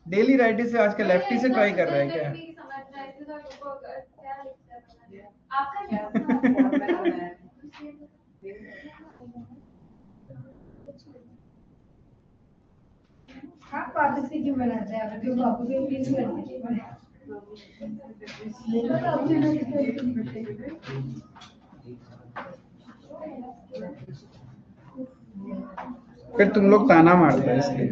डेली राइटी से आजकल लेफ्टी से ट्राई कर रहा है क्या? समझना है इसलिए तो को क्या लिखता है पता नहीं। आपका क्या हाँ पापा से क्यों बनाते हैं आप क्यों पापा के प्लीज करते फिर तुम लोग ताना मारते हो इसलिए।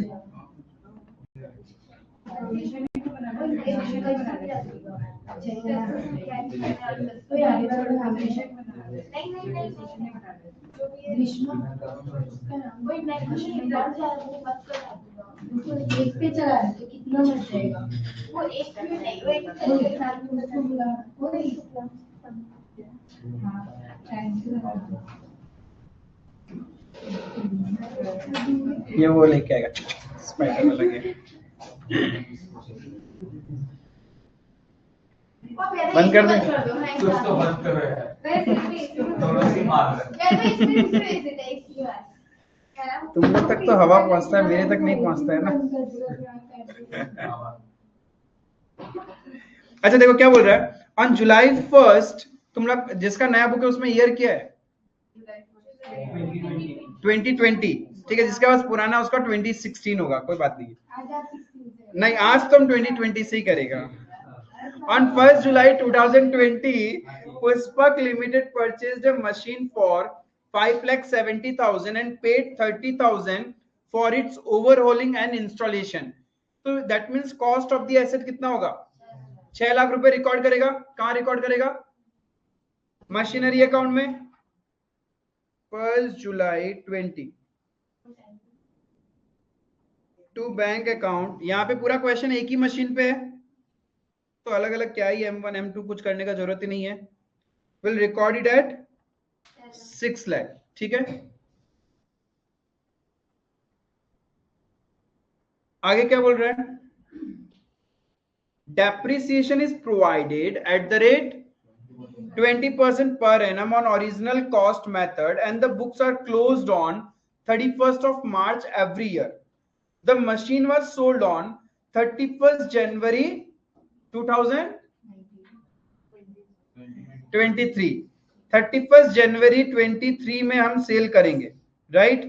एक पे चला है तो कितना बच जाएगा वो एक मिनट नहीं वो एक ये वो लेके आएगा स्पाइडर वाला गेम। बंद कर दे। कुछ तो बंद करो यार। दोनों से मार तुम लोग तक तो हवा पहुंचता है, मेरे तक नहीं पहुंचता है ना। अच्छा देखो क्या बोल रहा है, ऑन जुलाई 1 तुम लोग जिसका नया बुक है उसमें ईयर क्या है? 2020। ठीक है, जिसके पास पुराना उसका 2016 होगा, कोई बात नहीं। नहीं, आज तुम 2020 से ही करेगा। On 1 July 2020 Pushpak limited purchased a machine for 5,70,000 and paid 30,000 for its overhauling and installation. तो that means cost of the asset कितना होगा? 6 लाख रुपए रिकॉर्ड करेगा। कहाँ रिकॉर्ड करेगा? मशीनरी अकाउंट में 1 जुलाई 20 टू बैंक अकाउंट। यहाँ पे पूरा क्वेश्चन एक ही मशीन पे है तो अलग अलग क्या ही M1 M2 कुछ करने का जरूरत ही नहीं है। Will record it at 6 lakh. ठीक है, आगे क्या बोल रहा है? Depreciation is provided at the rate 20% per annum on original cost method and the books are closed on 31st of March every year. The machine was sold on 31st January 2023। 31st जनवरी 23 में हम सेल करेंगे, राइट?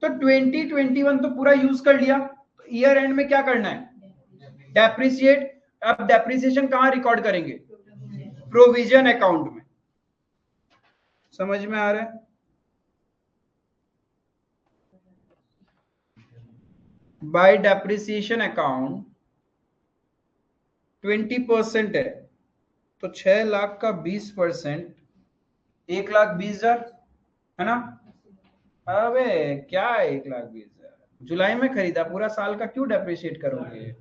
तो 2021 तो पूरा यूज कर लिया, तो ईयर एंड में क्या करना है? डेप्रिसिएट। अब डेप्रिसिएशन कहां रिकॉर्ड करेंगे? प्रोविजन अकाउंट में। समझ में आ रहा है? बाय डेप्रिसिएशन अकाउंट 20% है तो 6 लाख का 20% 1,20,000 है ना? अबे क्या 1,20,000? जुलाई में खरीदा, पूरा साल का क्यों डेप्रिशिएट करोगे?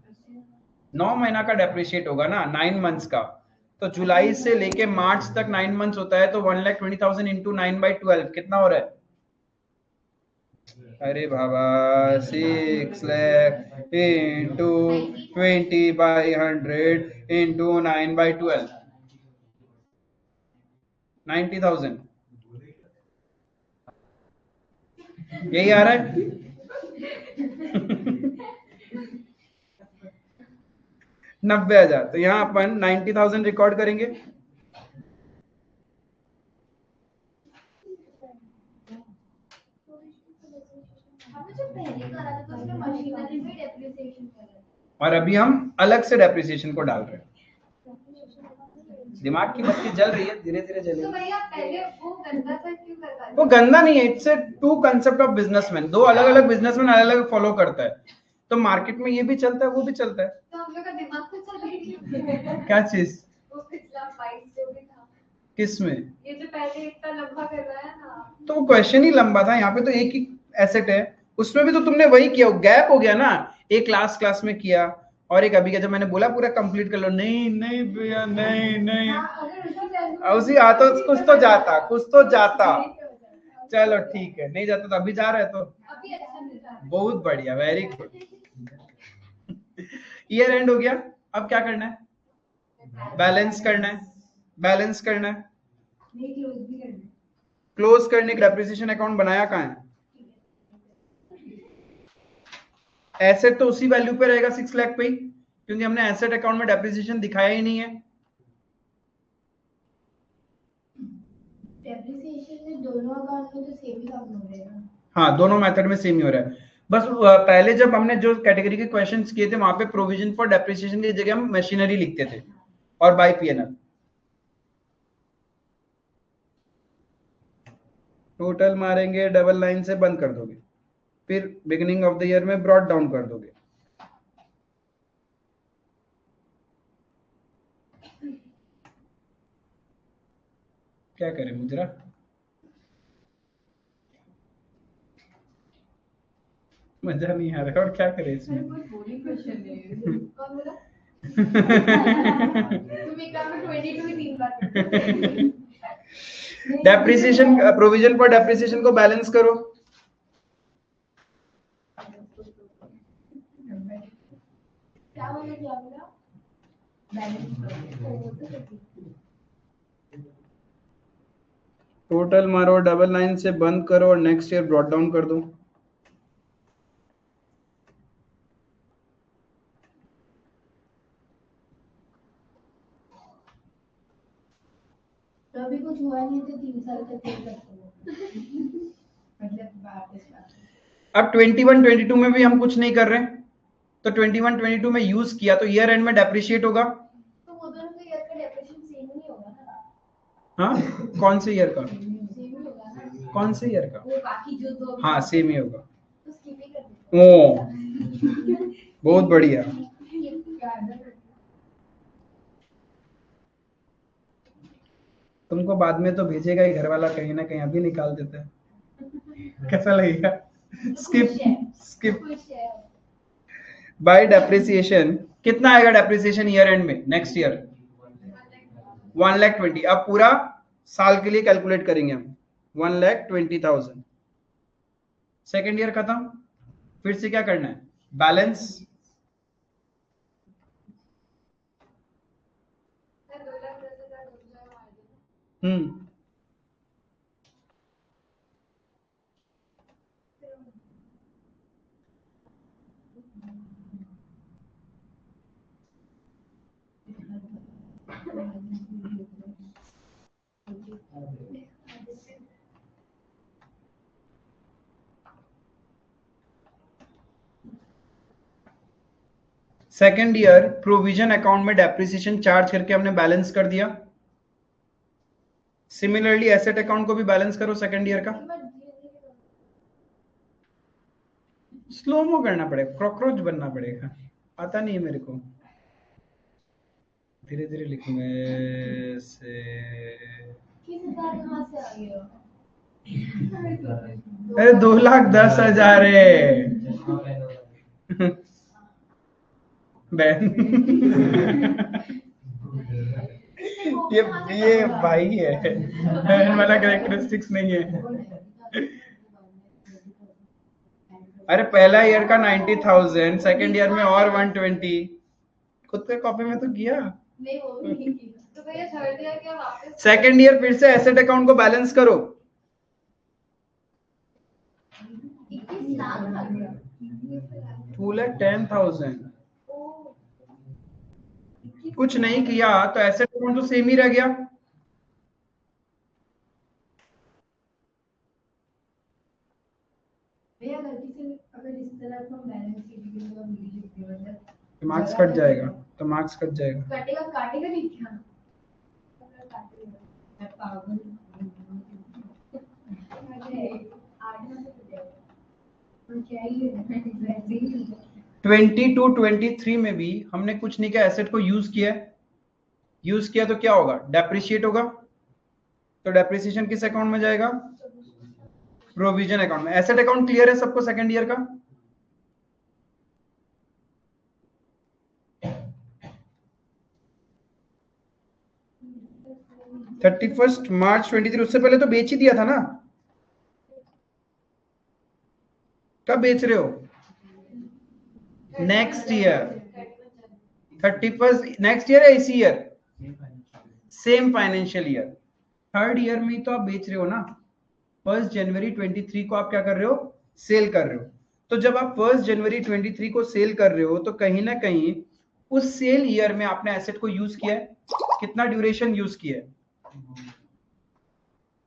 9 महीना का डेप्रिशिएट होगा ना, 9 मंथ्स का। तो जुलाई से लेके मार्च तक 9 मंथ्स होता है तो 1,20,000 इंटू 9/12 कितना हो रहा है? अरे बाबा 6 लाख इंटू 20/100 इंटू 9/12 90,000। यही आ रहा है? 90,000। तो यहाँ अपन 90,000 रिकॉर्ड करेंगे। और अभी हम अलग से डेप्रिसिएशन को डाल रहे हैं। दिमाग की बत्ती जल रही है, धीरे धीरे तो जलेगी। भैया पहले वो गंदा था क्यों करवा? वो गंदा नहीं है, it's a two concept of businessman. दो अलग अलग बिजनेसमैन अलग अलग फॉलो करता है, तो मार्केट में ये भी चलता है वो भी चलता है। तो हम लोग का दिमाग तो चल रही क्या चीज? वो पिछला फाइट जो भी था, किसमें? ये जो पहले इतना लंबा कर रहा है ना, तो वो क्वेश्चन ही लंबा था। यहाँ पे तो एक ही एसेट है, उसमें भी तो तुमने वही किया, गैप हो गया ना। एक क्लास में किया और एक अभी का, जब मैंने बोला पूरा कंप्लीट कर लो, नहीं नहीं भैया नहीं नहीं, उसी आता कुछ तो जाता कुछ तो जाता। चलो ठीक है, नहीं जाता तो अभी जा रहे तो अभी अच्छा नहीं जा रहा। बहुत बढ़िया, वेरी गुड। ईयर एंड हो गया, अब क्या करना है? बैलेंस करना है। बैलेंस करना है, क्लोज करने का डेप्रिसिएशन अकाउंट बनाया कहाँ है? एसेट तो उसी वैल्यू पे रहेगा 6 लाख पे ही, क्योंकि हमने एसेट अकाउंट में डेप्रिसिएशन दिखाया ही नहीं है। डेप्रिसिएशन में दोनों अकाउंट में तो सेम ही काम हो रहेगा। हाँ, दोनों मेथड में सेम ही हो रहा है। बस पहले जब हमने जो कैटेगरी के क्वेश्चंस किए थे वहां पे प्रोविजन फॉर डेप्रिसिएशन की जगह हम मशीनरी लिखते थे और बाय पीएनएल। टोटल मारेंगे, डबल लाइन से बंद कर दोगे, फिर बिगिनिंग ऑफ द ईयर में ब्रॉड डाउन कर दोगे। क्या करें मुद्रा? मजा नहीं आ रहा, और क्या करें इसमें? बोरिंग क्वेश्चन है। कौन बोला? तुम एक काम में 22 ही 3 बार डेप्रिसिएशन, प्रोविजन फॉर डेप्रिसिएशन को बैलेंस करो। क्या बोला? टोटल मारो, डबल लाइन से बंद करो और नेक्स्ट ईयर ब्रॉड डाउन कर दो। तो अभी कुछ हुआ नहीं तो 3 साल तक कर सकते मतलब वापस अब 21-22 में भी हम कुछ नहीं कर रहे हैं, तो 21-22 में यूज किया तो ईयर एंड में डेप्रिशिएट होगा। तो वो दोनों का ईयर का डेप्रिसिएशन सेम नहीं होगा ना? हाँ, कौन से ईयर का? सेम ही होगा ना? कौन से ईयर का? वो बाकी जो दो हाँ, सेम ही होगा। तो स्किप ही कर दो। ओ, बहुत बढ़िया। तुमको बाद में तो भेजेगा ही घर वाला, कहीं ना कहीं अभी निकाल देता है। कैसा लगेगा? Skip bye depreciation. कितना आएगा डेप्रिसिएशन ईयर एंड में नेक्स्ट ईयर? 1,20,000। अब पूरा साल के लिए कैलकुलेट करेंगे हम, 1,20,000। सेकेंड ईयर खत्म, फिर से क्या करना है? Balance. Second year provision account में डेप्रिसिएशन चार्ज करके हमने बैलेंस कर दिया। सिमिलरली एसेट अकाउंट को भी बैलेंस करो सेकेंड ईयर का। स्लोमो करना पड़ेगा, कॉकरोच बनना पड़ेगा, आता नहीं है मेरे को। धीरे धीरे लिखूंगा से। अरे 2,10,000 है बहन। ये भाई है, बहन वाला कैरेक्टरिस्टिक्स नहीं है। अरे पहला ईयर का 90,000, सेकेंड ईयर में और 120। खुद के कॉपी में तो किया नहीं, वो भी नहीं किया। तो भैया थर्ड ईयर क्या वापस? सेकेंड ईयर फिर से एसेट अकाउंट को बैलेंस करो। 21 लाख आ गया। 2,10,000। कुछ नहीं किया तो एसेट अकाउंट तो सेम ही रह गया। भैया गलती से अगर इस तरह का बैलेंस शीट की तो मिल लिखते मतलब तो मार्क्स कट जाएगा, तो मार्क्स कट जाएगा। काटेगा नहीं क्या? मैं पागल 22-23 में भी हमने कुछ नहीं किया, एसेट को यूज किया तो क्या होगा? डेप्रिशिएट होगा। तो डेप्रिसिएशन किस अकाउंट में जाएगा? प्रोविजन अकाउंट में। एसेट अकाउंट क्लियर है सबको सेकेंड ईयर का? March 23, उससे पहले तो बेच ही दिया था ना। कब बेच रहे हो? नेक्स्ट ईयर 31 नेक्स्ट ईयर है, इसी year same financial year. Third year में तो आप बेच रहे हो ना। 1 जनवरी 23 को आप क्या कर रहे हो? सेल कर रहे हो। तो जब आप 1 जनवरी 23 को सेल कर रहे हो तो कहीं ना कहीं उस सेल ईयर में आपने एसेट को यूज किया है, कितना ड्यूरेशन यूज किया है?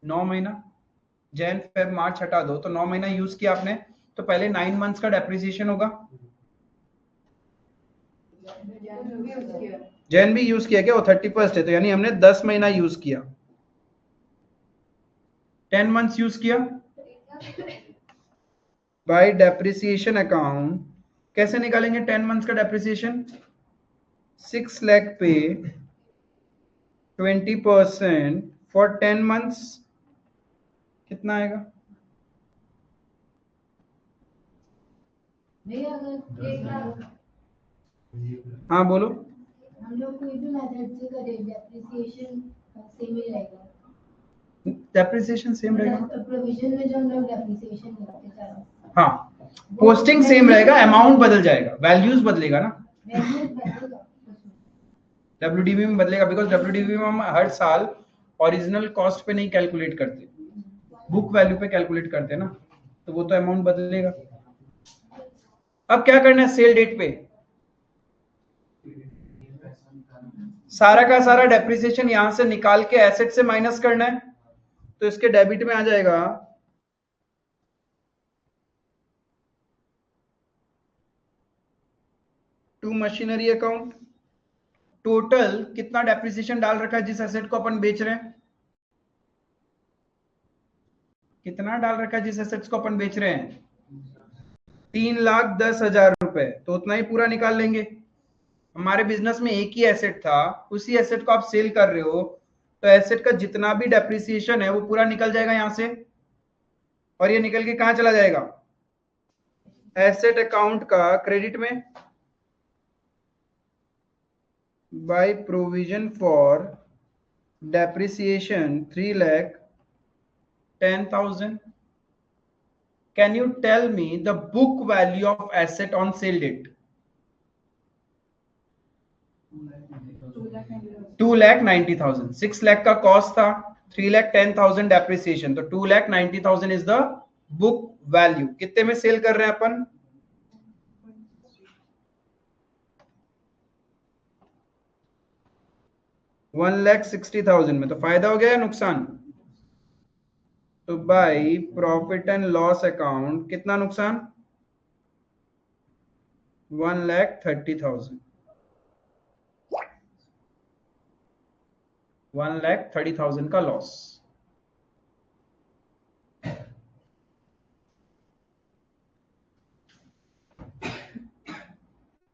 9 महीना। जैन फेब मार्च हटा दो तो 9 महीना यूज किया आपने, तो पहले 9 मंथ्स का डेप्रिसिएशन होगा। जैन भी यूज किया क्या? वो 31 है, तो यानी हमने 10 महीना यूज किया, 10 मंथ्स यूज किया। बाय डेप्रिसिएशन अकाउंट कैसे निकालेंगे 10 मंथ्स का डेप्रिसिएशन? 6 लाख पे 20% फॉर 10 मंथ्स कितना आएगा? भैया अगर हाँ बोलो। हम लोग कोई भी मेथड से करें डेप्रिसिएशन सेम ही रहेगा। डेप्रिसिएशन सेम रहेगा, प्रोविजन में जो हम लोग डेप्रिसिएशन करते हैं हाँ पोस्टिंग सेम रहेगा, अमाउंट बदल जाएगा, वैल्यूज बदलेगा ना, वैल्यू बदलेगा डब्ल्यूडीवी में बदलेगा, बिकॉज डब्ल्यूडीवी में हम हर साल ओरिजिनल कॉस्ट पे नहीं कैलकुलेट करते, बुक वैल्यू पे कैलकुलेट करते हैं ना, तो वो तो अमाउंट बदलेगा। अब क्या करना है सेल डेट पे? सारा का सारा डेप्रिसिएशन यहां से निकाल के एसेट से माइनस करना है, तो इसके डेबिट में आ जाएगा टू मशीनरी अकाउंट। टोटल कितना डेप्रिसिएशन डाल रखा है जिस एसेट को अपन बेच रहे हैं? कितना डाल रखा है जिस एसेट्स को अपन बेच रहे हैं? 3,10,000 रुपए, तो उतना ही पूरा निकाल लेंगे। हमारे बिजनेस में एक ही एसेट था, उसी एसेट को आप सेल कर रहे हो, तो एसेट का जितना भी डेप्रिसिएशन है वो पूरा निकल जाएगा यहां से, और ये निकल के कहां चला जाएगा? एसेट अकाउंट का क्रेडिट में। By provision for depreciation 3,10,000। Can you tell me the book value of asset on sale date? 2,90,000। 6 lakh का कॉस्ट था, 3,10,000 डेप्रिसिएशन, तो 2,90,000 इज द बुक वैल्यू। कितने में सेल कर रहे हैं अपन? 1,60,000 में। तो फायदा हो गया या नुकसान? तो by profit and loss account कितना नुकसान? 1,30,000। 1,30,000 का लॉस।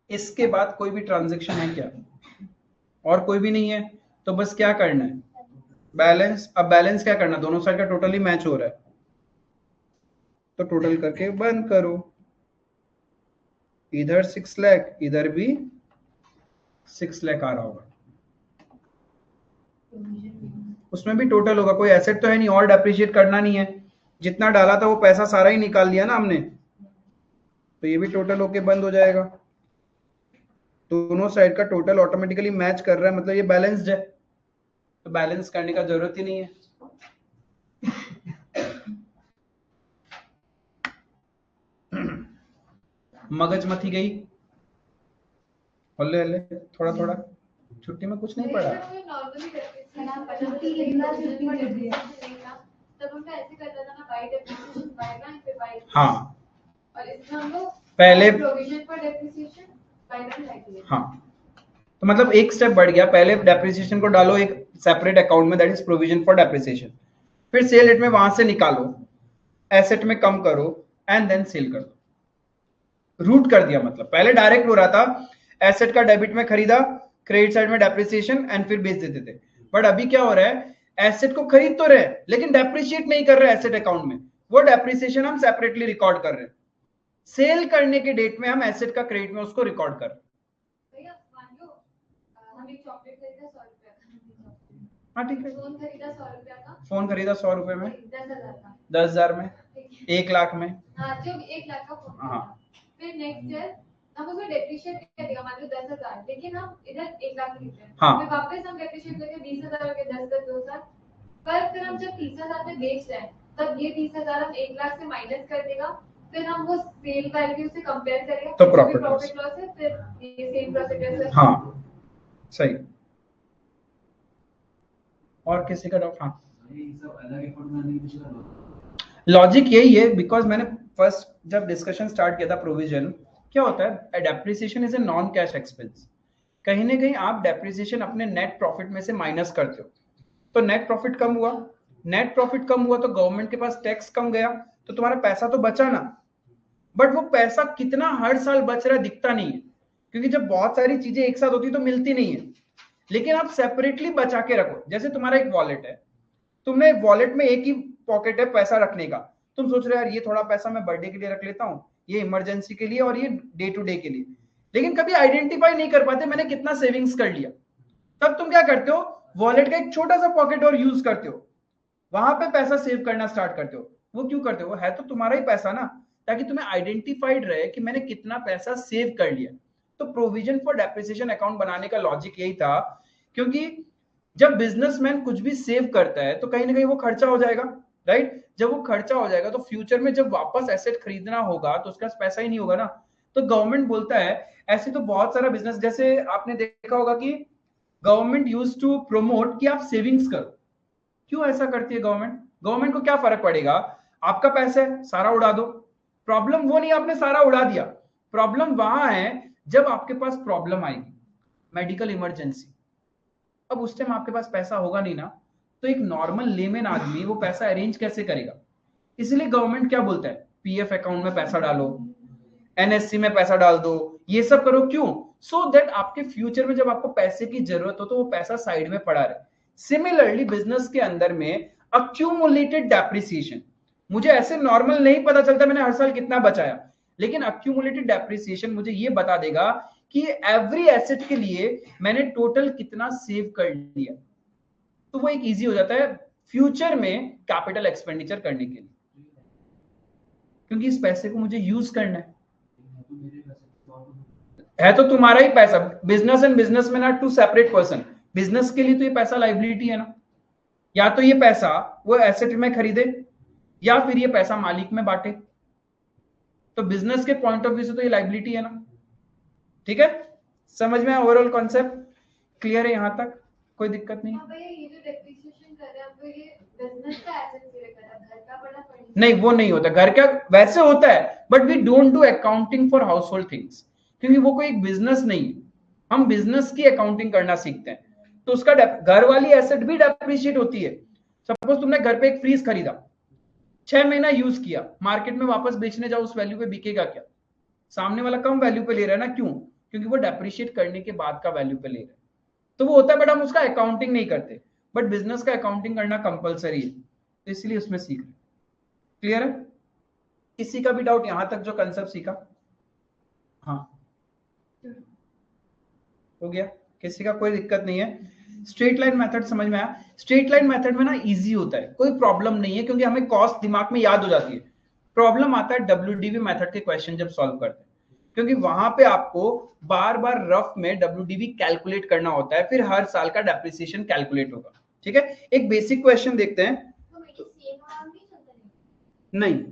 इसके बाद कोई भी ट्रांजैक्शन है क्या? और कोई भी नहीं है, तो बस क्या करना है? बैलेंस। अब बैलेंस क्या करना? दोनों साइड का टोटली मैच हो रहा है, तो टोटल करके बंद करो। इधर 6 लाख, इधर भी 6 लाख आ रहा होगा, उसमें भी टोटल होगा। कोई एसेट तो है नहीं, और डेप्रिशिएट करना नहीं है, जितना डाला था वो पैसा सारा ही निकाल लिया ना हमने, तो ये भी टोटल होके बंद हो जाएगा। दोनों साइड का टोटल ऑटोमेटिकली मैच कर रहा है, मतलब ये बैलेंस्ड है, तो बैलेंस करने का जरूरत ही नहीं है। मगज मथी गई, हल्ले हल्ले, थोड़ा थोड़ा। छुट्टी में कुछ नहीं पढ़ा। हाँ पहले, हाँ तो मतलब एक स्टेप बढ़ गया। पहले डेप्रिसिएशन को डालो एक सेपरेट अकाउंट में, that is provision for depreciation, फिर सेल रेट में वहां से निकालो, एसेट में कम करो, एंड देन सेल कर दो। रूट कर दिया, मतलब पहले डायरेक्ट हो रहा था, एसेट का डेबिट में खरीदा, क्रेडिट साइड में डेप्रिसिएशन, एंड फिर बेच देते थे। बट अभी क्या हो रहा है, एसेट को खरीद तो रहे लेकिन डेप्रिशिएट नहीं कर रहे एसेट अकाउंट में, वो डेप्रिसिएशन हम सेपरेटली रिकॉर्ड कर रहे हैं। सेल करने के डेट में हम एसेट का क्रेडिट में उसको रिकॉर्ड कर रहे हैं। हाँ ठीक है, फोन खरीदा 100 रुपए में, 10,000 में, 1 लाख में, जो 1 लाख का फोन, हाँ फिर नेक्स्ट ईयर हम उसको डेप्रिशिएट कर देगा, मान लो 10,000, लेकिन हम इधर 1 लाख लेते हैं, हाँ। फिर वापस हम डेप्रिशिएट करके 20,000 हो गए, 10 2,000, पर फिर हम जब 30,000 में बेच रहे हैं तब ये 30,000 हम 1 लाख से माइनस कर देगा, फिर हम वो सेल वैल्यू से कंपेयर करेंगे तो प्रॉफिट लॉस है, फिर ये सेम प्रोसीजर से। हाँ सही। और किसी का डाउट? हाँ लॉजिक यही है, बिकॉज मैंने फर्स्ट जब डिस्कशन स्टार्ट किया था प्रोविजन, क्या होता है depreciation is a non cash expense. कहीं ना कहीं आप डेप्रिसिएशन अपने नेट प्रॉफिट में से माइनस करते हो, तो नेट प्रॉफिट कम हुआ, नेट प्रॉफिट कम हुआ तो गवर्नमेंट के पास टैक्स कम गया, तो तुम्हारा पैसा तो बचा ना, बट वो पैसा कितना हर साल बच रहा है दिखता नहीं है, क्योंकि जब बहुत सारी चीजें एक साथ होती तो मिलती नहीं है। लेकिन आप सेपरेटली बचा के रखो, जैसे तुम्हारा एक वॉलेट है, तुमने वॉलेट में एक ही पॉकेट है पैसा रखने का, तुम सोच रहे हो यार ये थोड़ा पैसा मैं बर्थडे के लिए रख लेता हूँ, ये इमरजेंसी के लिए और ये डे टू डे के लिए, लेकिन कभी आइडेंटिफाई नहीं कर पाते मैंने कितना सेविंग्स कर लिया। तब तुम क्या करते हो, वॉलेट का एक छोटा सा पॉकेट और यूज करते हो, वहां पे पैसा सेव करना स्टार्ट करते हो। वो क्यों करते हो, है तो तुम्हारा ही पैसा ना, ताकि तुम्हें आइडेंटिफाइड रहे कि मैंने कितना पैसा सेव कर लिया। तो प्रोविजन फॉर डेप्रिसिएशन अकाउंट बनाने का लॉजिक यही था, क्योंकि जब बिजनेसमैन कुछ भी सेव करता है तो कहीं ना कहीं वो खर्चा हो जाएगा, राइट। जब वो खर्चा हो जाएगा तो फ्यूचर में जब वापस एसेट खरीदना होगा तो उसके पास पैसा ही नहीं होगा ना। तो गवर्नमेंट बोलता है, ऐसे तो बहुत सारा बिजनेस, जैसे आपने देखा होगा कि गवर्नमेंट यूज टू प्रोमोट कि आप सेविंग्स करो। क्यों ऐसा करती है गवर्नमेंट, गवर्नमेंट को क्या फर्क पड़ेगा, आपका पैसा है सारा उड़ा दो। प्रॉब्लम वो नहीं आपने सारा उड़ा दिया, प्रॉब्लम वहां है जब आपके पास प्रॉब्लम आएगी, मेडिकल इमरजेंसी। अब उस टाइम आपके पास पैसा होगा नहीं ना, तो एक नॉर्मल लेमैन आदमी वो पैसा अरेंज कैसे करेगा। इसलिए गवर्नमेंट क्या बोलता है, पीएफ अकाउंट में पैसा डालो, एनएससी में पैसा डाल दो, ये सब करो। क्यों, सो दैट आपके फ्यूचर में जब आपको पैसे की जरूरत हो तो वो पैसा साइड में पड़ा रहे। सिमिलरली बिजनेस के अंदर में अक्यूमुलेटेड डेप्रिसिएशन, मुझे ऐसे नॉर्मल नहीं पता चलता मैंने हर साल कितना बचाया, लेकिन अक्यूमुलेटेड डेप्रिसिएशन मुझे ये बता देगा कि एवरी एसेट के लिए मैंने टोटल कितना सेव कर लिया। तो वो एक इजी हो जाता है फ्यूचर में कैपिटल एक्सपेंडिचर करने के लिए, क्योंकि इस पैसे को मुझे यूज करना है तो तुम्हारा ही पैसा। Business and businessman are two separate person. Business के लिए तो ये पैसा लाइबिलिटी है ना, या तो ये पैसा वो एसेट में खरीदे या फिर ये पैसा मालिक में बांटे। तो बिजनेस के पॉइंट ऑफ व्यू से तो ये लाइबिलिटी है ना। ठीक है, समझ में ओवरऑल कॉन्सेप्ट क्लियर है यहां तक, कोई दिक्कत नहीं। हाँ भैया, ये जो डेप्रिसिएशन कर रहे हैं अब ये बिजनेस का एसेट से कर रहा है, घर का बड़ा पड़ी नहीं वो नहीं होता, घर का वैसे होता है but we don't do accounting for household things, क्योंकि वो कोई एक बिजनेस नहीं है। हम बिजनेस की अकाउंटिंग करना सीखते हैं, तो उसका घर वाली एसेट भी डेप्रिशिएट होती है। सपोज तुमने घर पे एक फ्रीज खरीदा, 6 महीना यूज किया, मार्केट में वापस बेचने जाओ उस वैल्यू पे बिकेगा क्या, सामने वाला कम वैल्यू पे ले रहा है ना। क्यों, क्योंकि वो डेप्रिशिएट करने के बाद का वैल्यू पे ले रहा है। तो वो होता है बट हम उसका अकाउंटिंग नहीं करते, बट बिजनेस का अकाउंटिंग करना कंपलसरी है, तो इसलिए उसमें सीख रहे। क्लियर है, किसी का भी डाउट यहां तक जो कंसेप्ट सीखा? हाँ हो गया, किसी का कोई दिक्कत नहीं है। स्ट्रेट लाइन मेथड समझ में आया? स्ट्रेट लाइन मेथड में ना इजी होता है, कोई प्रॉब्लम नहीं है, क्योंकि हमें कॉस्ट दिमाग में याद हो जाती है। प्रॉब्लम आता है डब्ल्यूडीवी मेथड के क्वेश्चन जब सॉल्व करते हैं, क्योंकि वहां पे आपको बार बार रफ में डब्ल्यूडीवी कैलकुलेट करना होता है, फिर हर साल का डेप्रिसिएशन कैलकुलेट होगा। ठीक है, एक बेसिक क्वेश्चन देखते हैं। नहीं,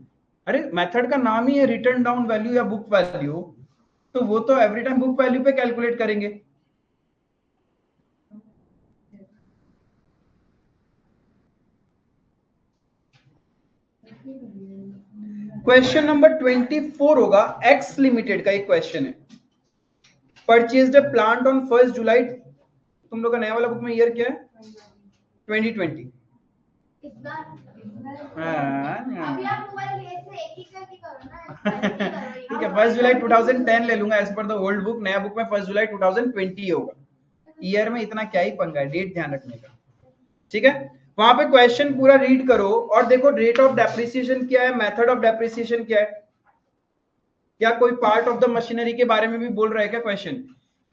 अरे मेथड का नाम ही है रिटर्न डाउन वैल्यू या बुक वैल्यू, तो वो तो एवरी टाइम बुक वैल्यू पे कैलकुलेट करेंगे। क्वेश्चन नंबर 24 होगा, एक्स लिमिटेड का एक क्वेश्चन है। परचेज्ड अ प्लांट ऑन 1 जुलाई, तुम लोग का नया वाला बुक में ईयर क्या है? 2020। ठीक है, 1 जुलाई 2010 ले लूंगा as per the old book, नया बुक में 1 जुलाई 2020 होगा। ईयर में इतना क्या ही पंगा है, डेट ध्यान रखने का। ठीक है, वहां पे क्वेश्चन पूरा रीड करो और देखो रेट ऑफ डेप्रिसिएशन क्या है, मेथड ऑफ डेप्रिसिएशन क्या है, क्या कोई पार्ट ऑफ द मशीनरी के बारे में भी बोल रहा है क्या क्वेश्चन,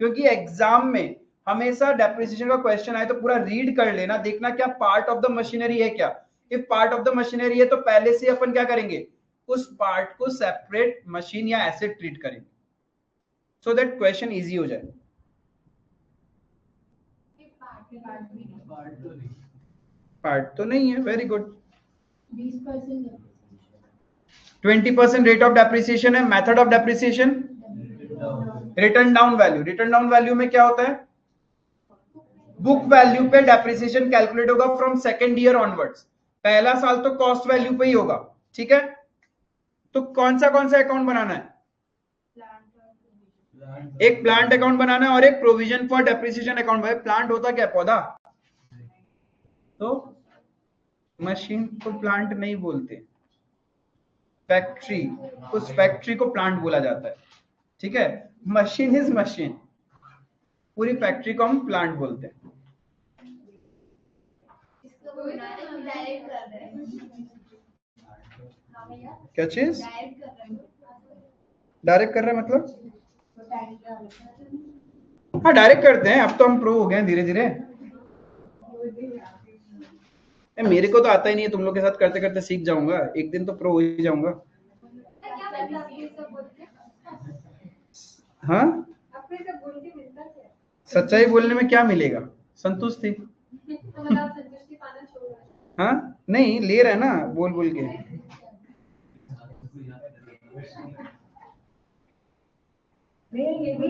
क्योंकि एग्जाम में हमेशा डेप्रिसिएशन का क्वेश्चन आए तो पूरा रीड कर लेना, देखना क्या पार्ट ऑफ द मशीनरी है क्या। If part of the machinery है तो पहले से अपन क्या करेंगे, उस पार्ट को सेपरेट मशीन या एसेट ट्रीट करेंगे, सो दैट क्वेश्चन इजी हो जाए। पार्ट तो नहीं है, very good. 20% 20% rate of depreciation है। Method of depreciation written down value. Written down value में क्या होता है, बुक वैल्यू पे डेप्रिसिएशन कैलकुलेट होगा फ्रॉम सेकेंड ईयर ऑनवर्ड्स। पहला साल तो कॉस्ट वैल्यू पे ही होगा, ठीक है। तो कौन सा अकाउंट बनाना है, एक प्लांट अकाउंट बनाना है और एक प्रोविजन फॉर डेप्रिसिएशन अकाउंट। भाई प्लांट होता क्या, पौधा, तो मशीन को प्लांट नहीं बोलते, फैक्ट्री, उस फैक्ट्री को प्लांट बोला जाता है, ठीक है। मशीन इज मशीन, पूरी फैक्ट्री को हम प्लांट बोलते हैं। क्या चीज डायरेक्ट कर रहे हैं मतलब, हाँ डायरेक्ट करते हैं, अब तो हम प्रो हो गए हैं धीरे धीरे। मेरे को तो आता ही नहीं है, तुम लोग के साथ करते करते सीख जाऊंगा, एक दिन तो प्रो हो ही जाऊंगा। हाँ, सच्चाई बोलने में क्या मिलेगा, संतुष्टि। हाँ नहीं ले रहा है ना बोल बोल के। ये भी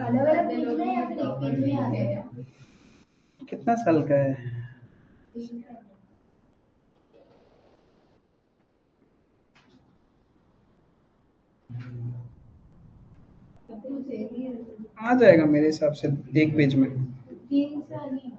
अलग-अलग पेज में या फिर एक पेज में आ जाएगा? कितना साल का है, आ जाएगा मेरे हिसाब से एक पेज में। 3 साल ही।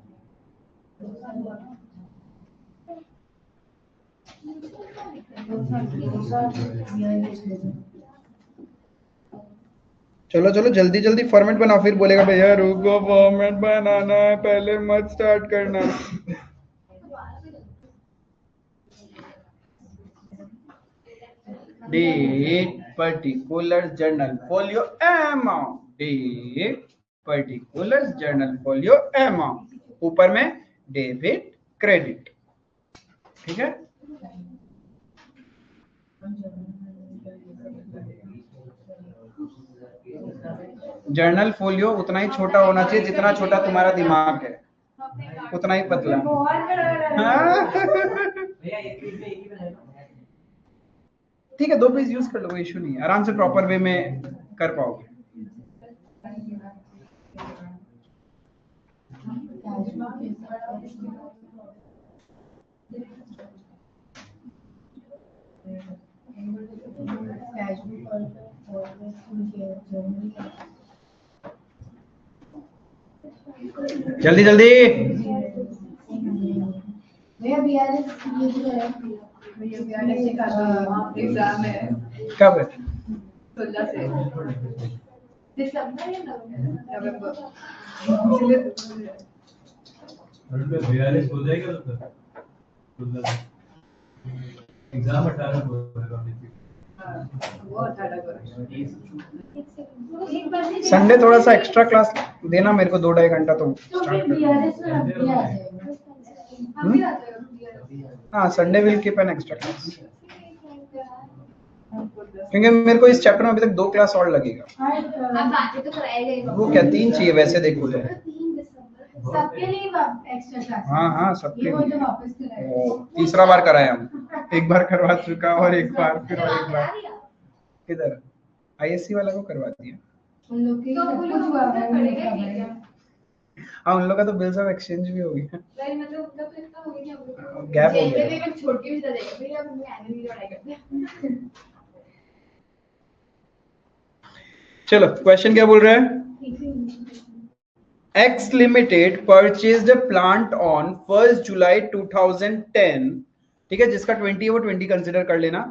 चलो चलो जल्दी जल्दी फॉर्मेट बनाओ, फिर बोलेगा भैया रुको फॉर्मेट बनाना है, पहले मत स्टार्ट करना। Date particular journal folio amount, date particular journal folio amount, ऊपर में डेबिट क्रेडिट, ठीक है। जर्नल फोलियो उतना ही छोटा होना चाहिए जितना छोटा तुम्हारा दिमाग है, उतना ही पतला। हाँ? ठीक है 2 पेज यूज कर लो, कोई इशू नहीं है, आराम से प्रॉपर वे में कर पाओगे। जल्दी जल्दी। एग्जाम है कब है, 16 से दिसंबर या नवंबर। हो जाएगा तो एग्जाम 18 को होगा। संडे थोड़ा सा एक्स्ट्रा क्लास देना मेरे को 2-2.5 घंटा तो हाँ Sunday will keep an extra class, क्योंकि मेरे को इस चैप्टर में अभी तक 2 क्लास और लगेगा। वो क्या 3 चाहिए वैसे देखो तो, सबके लिए एक्स्ट्रा क्लास। हाँ हाँ सबके ये वो जो लिए। वापस कराए। तीसरा बार कराया हम, एक बार करवा चुका और एक बार फिर और एक बार। किधर, आईएससी वाला को करवा दिया। उन लोग के सब कुछ हुआ है। हाँ उन लोग का तो बिल्स ऑफ एक्सचेंज भी हो गया, मतलब उनका तो इतना हो गया, गैप हो गया। में छोटी भी देगा फिर अब हम एनुअली पढ़ाई करते हैं। चलो क्वेश्चन क्या बोल रहा है, X Limited purchased a plant on 1st July 2010, ठीक है, जिसका 20 है वो 20 कंसिडर कर लेना,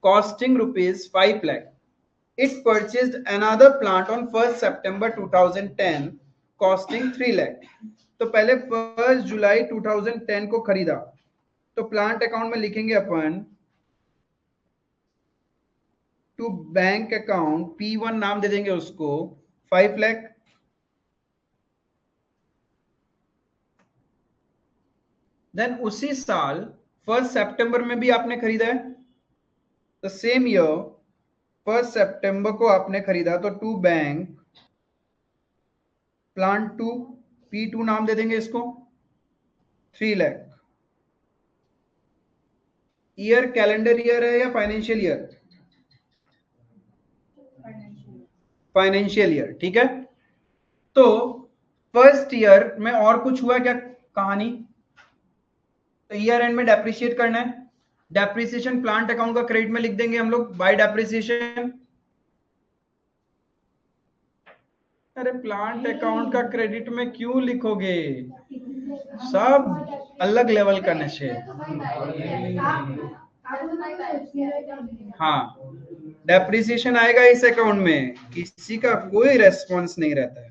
costing ₹5 lakh. It purchased another plant on 1st September 2010 costing 3 lakh. तो पहले 1st जुलाई 2010 को खरीदा, तो प्लांट अकाउंट में लिखेंगे अपन टू बैंक अकाउंट P1 नाम दे देंगे उसको 5 लाख। देन उसी साल 1st सितंबर में भी आपने खरीदा है, तो सेम ईयर 1st सितंबर को आपने खरीदा, तो to bank plant to P2 नाम दे देंगे इसको 3 लाख। ईयर कैलेंडर ईयर है या फाइनेंशियल ईयर, फाइनेंशियल ईयर, ठीक है। तो फर्स्ट ईयर में और कुछ हुआ क्या कहानी? तो ईयर एंड में डेप्रिशिएट करना है, डेप्रिसिएशन प्लांट अकाउंट का क्रेडिट में लिख देंगे हम लोग बाय डेप्रिसिएशन। अरे प्लांट अकाउंट का क्रेडिट में क्यों लिखोगे, सब अलग लेवल का नशे। हाँ, डेप्रिसिएशन आएगा इस अकाउंट में, किसी का कोई रेस्पॉन्स नहीं रहता है।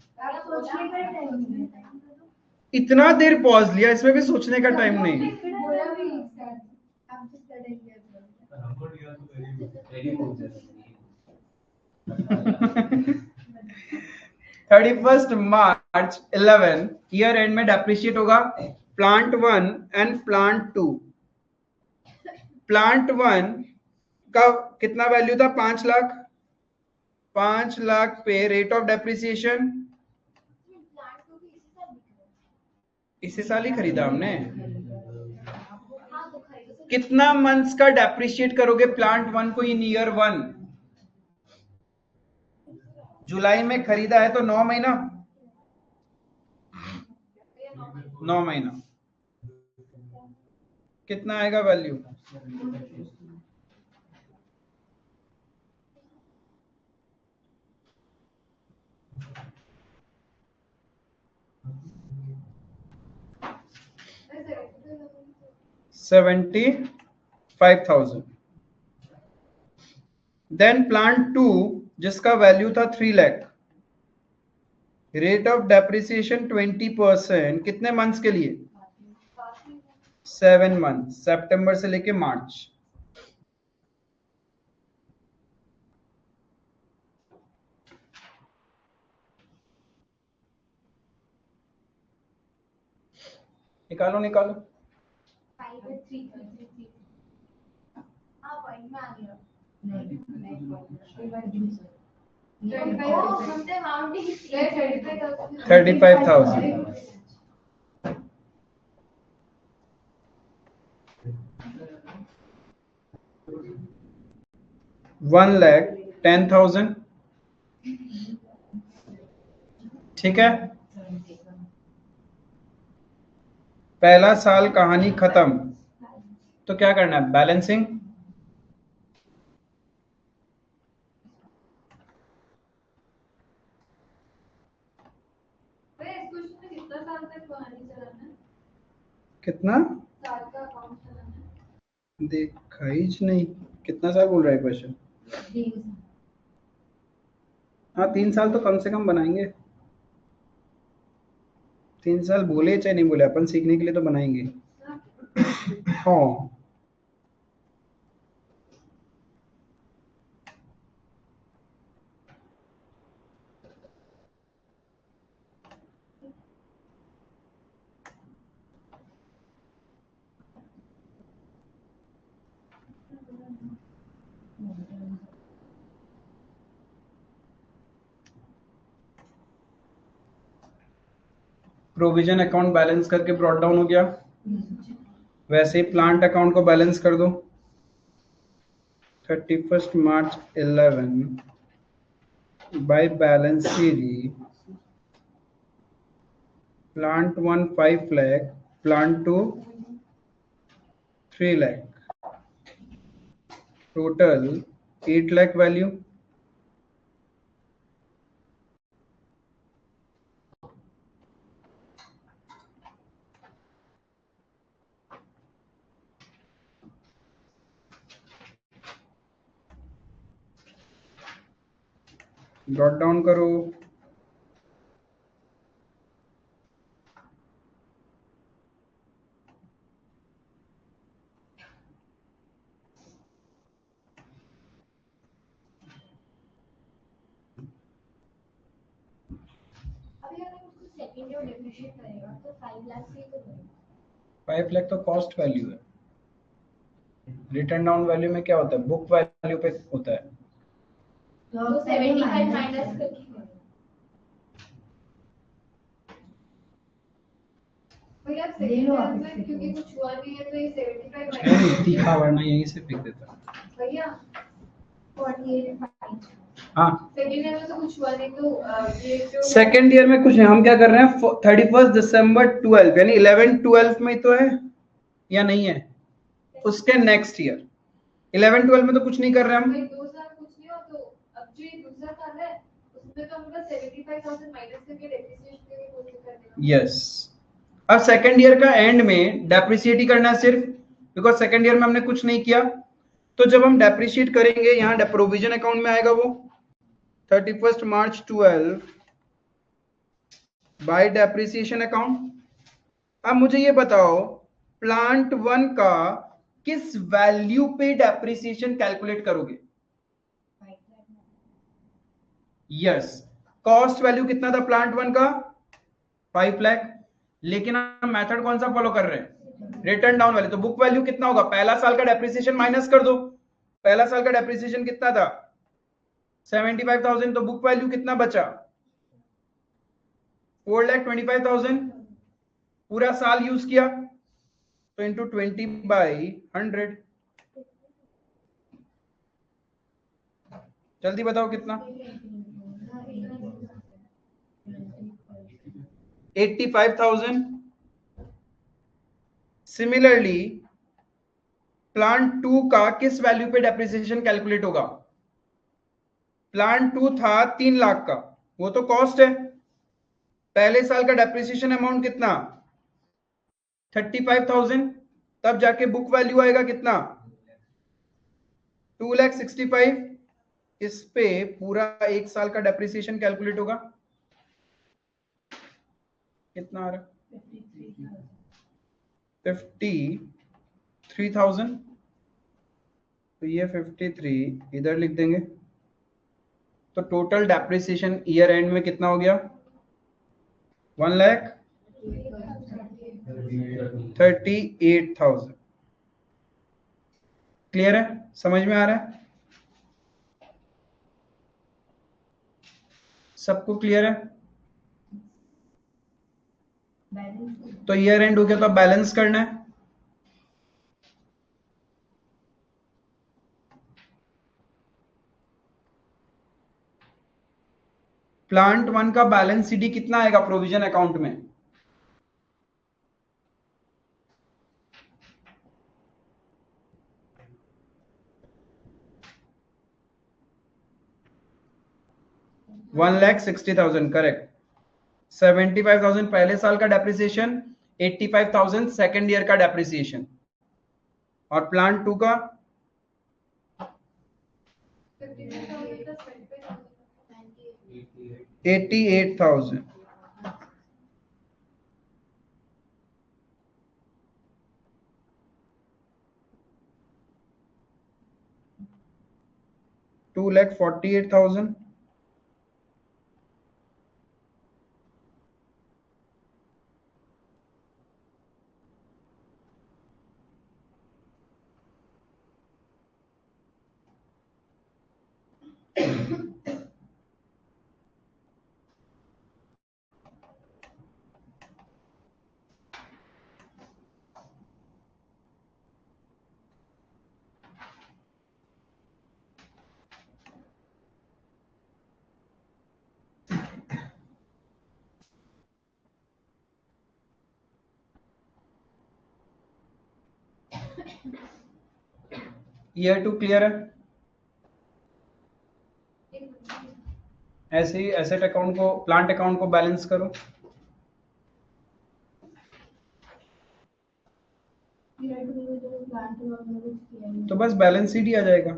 इतना देर पॉज लिया, इसमें भी सोचने का टाइम नहीं। Thirty first March 11 year and में डेप्रिशिएट होगा प्लांट 1 एंड प्लांट 2। प्लांट 1 का कितना वैल्यू था? 5 लाख। 5 लाख पे रेट ऑफ डेप्रिसिएशन इसी साल ही खरीदा हमने। कितना मंथ्स का डेप्रिशिएट करोगे प्लांट 1 को इन ईयर 1? जुलाई में खरीदा है तो 9 महीना, 9 महीना कितना आएगा वैल्यू? $75,000। देन प्लांट 2 जिसका वैल्यू था 3 लाख, रेट ऑफ डेप्रिसिएशन 20%, कितने मंथ्स के लिए? 7 मंथ, सितंबर से लेके मार्च। निकालो निकालो। $35,000। 1,10,000, ठीक है। पहला साल कहानी खत्म, तो क्या करना है? बैलेंसिंग। कितना देखा ही नहीं, कितना साल बोल रहा है क्वेश्चन? हाँ 3 साल तो कम से कम बनाएंगे। 3 साल बोले चाहे नहीं बोले, अपन सीखने के लिए तो बनाएंगे। हाँ प्रोविजन अकाउंट बैलेंस करके ब्रॉट डाउन हो गया, वैसे ही प्लांट अकाउंट को बैलेंस कर दो। 31 मार्च 11 by balance sheet, plant 1 5 lakh, plant 2 3 lakh, total 8 lakh value. Brought down करो। तो 5 लाख से तो 5 लाख तो कॉस्ट वैल्यू है, रिटर्न डाउन वैल्यू में क्या होता है? बुक वैल्यू पे होता है। तो 75 माइनस करके ले लो आप इससे, क्योंकि कुछ हुआ नहीं है तो ये 75 तीखा वरना यहीं से फेंक देता। भैया 48 5 हाँ सेकेंड ईयर में तो कुछ हुआ नहीं तो ये जो सेकेंड ईयर में कुछ नहीं, हम क्या कर रहे हैं 31 दिसंबर 12 यानी 11-12 में तो है या नहीं है, उसके नेक्स्ट ईयर 11-12 में तो कुछ नहीं कर रहे हम। भाई 2 साल कुछ नहीं हो तो अब जो ये दूसरा साल है उसमें तो हम 75,000 माइनस करके डेप्रिसिएशन के लिए कोशिश करने यस अब सेकेंड ईयर का एंड में डेप्रिसिएट ही करना है सिर्फ, बिकॉज सेकेंड ईयर में हमने कुछ नहीं किया। तो जब हम डेप्रिशिएट करेंगे यहाँ प्रोविजन अकाउंट में आएगा वो 31 मार्च 12 बाय डेप्रिसिएशन अकाउंट। अब मुझे ये बताओ प्लांट 1 का किस वैल्यू पे डेप्रिसिएशन कैलकुलेट करोगे? यस कॉस्ट वैल्यू कितना था प्लांट 1 का 5 लाख, लेकिन हम मेथड कौन सा फॉलो कर रहे हैं रिटर्न डाउन वाले। तो बुक वैल्यू कितना होगा, पहला साल का डेप्रिसिएशन माइनस कर दो, पहला साल का डेप्रिसिएशन कितना था 75,000, तो बुक वैल्यू कितना बचा 4,25,000, पूरा साल यूज किया तो इंटू 20/100, जल्दी बताओ कितना 85,000। सिमिलरली प्लांट 2 का किस वैल्यू पे डेप्रिसिएशन कैलकुलेट होगा? प्लांट 2 था 3 लाख का, वो तो कॉस्ट है, पहले साल का डेप्रिसिएशन अमाउंट कितना 35,000, तब जाके बुक वैल्यू आएगा कितना 2,65,000। इस पे पूरा एक साल का डेप्रिसिएशन कैलकुलेट होगा, कितना आ रहा है 53,000। तो ये 53 इधर लिख देंगे, तो टोटल डेप्रिसिएशन ईयर एंड में कितना हो गया 1,38,000। क्लियर है, समझ में आ रहा है सबको? क्लियर है? तो ईयर एंड हो गया, तो अब बैलेंस करना है। प्लांट 1 का बैलेंस सीडी कितना आएगा प्रोविजन अकाउंट में? $1,60,000 करेक्ट। 75,000 पहले साल का डेप्रिसिएशन, 85,000 सेकेंड ईयर का डेप्रिसिएशन, और प्लांट 2 का 88,000। $2,48,000। ईयर 2 क्लियर है? ऐसे ही एसेट अकाउंट को, प्लांट अकाउंट को बैलेंस करो। तो बस बैलेंस शीट ही आ जाएगा,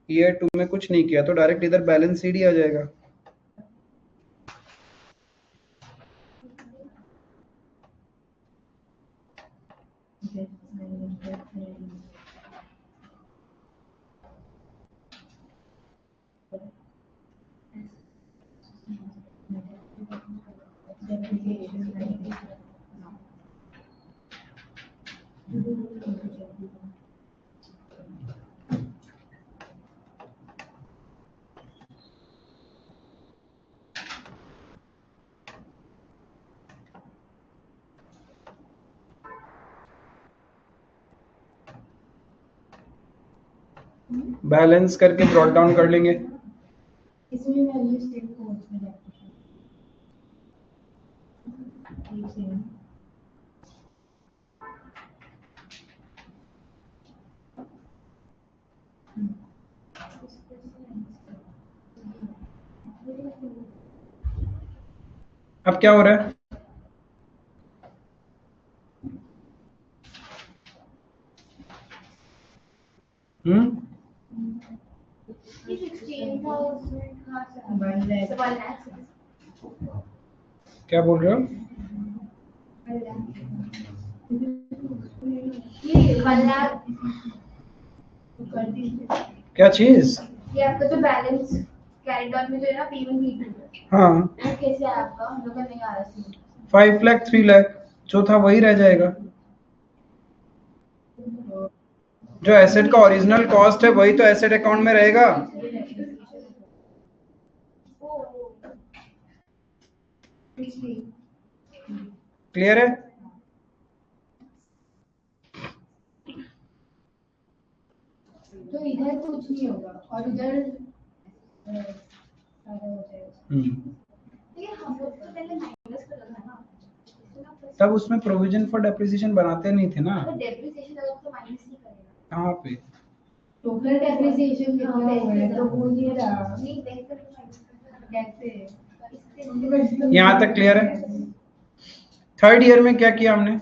ईयर 2 में कुछ नहीं किया तो डायरेक्ट इधर बैलेंस शीट ही आ जाएगा। बैलेंस करके ब्रॉट डाउन कर लेंगे। इसमें वैल्यू सेम को उसमें डेप्रिसिएशन सेम अब क्या हो रहा है? हम्म 1 lakh क्या बोल रहे हो? क्या चीज? ये आपका जो बैलेंस कैरिड ऑन में जो है ना P1 P2 हाँ वो कैसे है आपका? हम लोग का नहीं आ रहा सीन। 5 लाख 3 लाख जो था वही रह जाएगा। जो एसेट का ओरिजिनल कॉस्ट है वही तो एसेट अकाउंट में रहेगा। क्लियर है? तो इधर कुछ नहीं होगा और इधर सारा हो जाएगा। ये हम लोग तो पहले माइनस कर रखा है ना। तब उसमें प्रोविजन फॉर डेप्रिसिएशन बनाते नहीं थे ना। तो डेप्रिसिएशन अगर तो माइनस नहीं करेगा। कहाँ पे? टोटल डेप्रिसिएशन कितना हुआ है तो वो ये रहा नहीं बेहतर तो माइनस कैसे यहाँ तक क्लियर है? थर्ड ईयर में क्या किया हमने?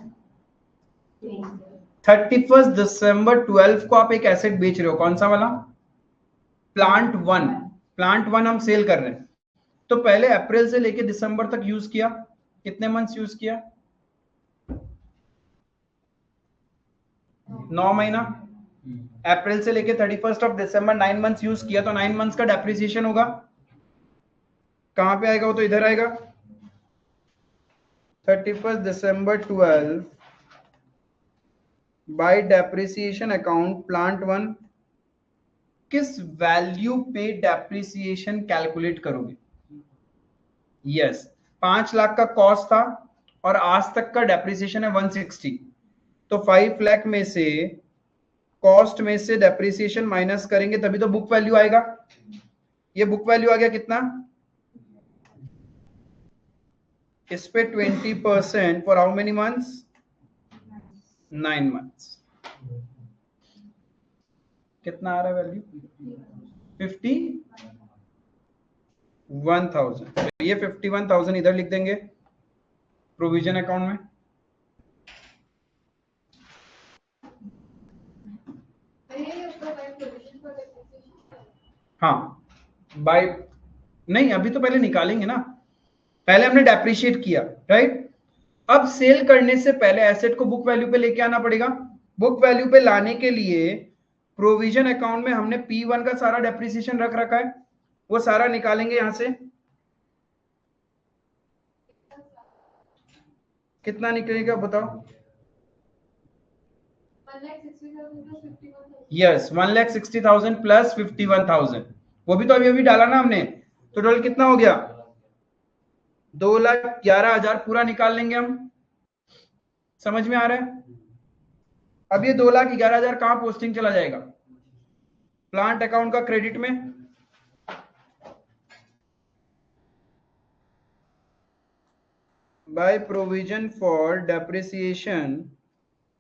31 दिसंबर 12 को आप एक एसेट बेच रहे हो, कौन सा वाला? प्लांट 1। प्लांट 1 हम सेल कर रहे हैं, तो पहले अप्रैल से लेके दिसंबर तक यूज किया। कितने मंथ्स यूज किया? 9 महीना। अप्रैल से लेके 31 ऑफ दिसंबर 9 मंथ्स यूज किया, तो 9 मंथ्स का डेप्रिसिएशन होगा। कहां पे आएगा वो? तो इधर आएगा 31 दिसंबर 12 बाय डेप्रिसिएशन अकाउंट प्लांट 1। किस वैल्यू पे डेप्रिसिएशन कैलकुलेट करोगे? यस 5 लाख का कॉस्ट था और आज तक का डेप्रिसिएशन है 160, तो 5 लाख में से कॉस्ट में से डेप्रिसिएशन माइनस करेंगे तभी तो बुक वैल्यू आएगा। ये बुक वैल्यू आ गया कितना? इस पे 20% for how many months? 9 months. कितना आ रहा है वैल्यू? 51,000। तो ये 51,000 इधर लिख देंगे प्रोविजन अकाउंट में। हाँ बाय, नहीं अभी तो पहले निकालेंगे ना, पहले हमने डेप्रिशिएट किया, राइट? अब सेल करने से पहले एसेट को बुक वैल्यू पे लेके आना पड़ेगा। बुक वैल्यू पे लाने के लिए प्रोविजन अकाउंट में हमने P1 का सारा डेप्रिसिएशन रख रखा है, वो सारा निकालेंगे यहां से। कितना निकलेगा बताओ? यस 1,60,000 प्लस 51,000, वो भी तो अभी अभी डाला ना हमने, तो टोटल कितना हो गया? 2,11,000 पूरा निकाल लेंगे हम। समझ में आ रहा है? अब ये 2,11,000 कहां पोस्टिंग चला जाएगा? प्लांट अकाउंट का क्रेडिट में। By provision for depreciation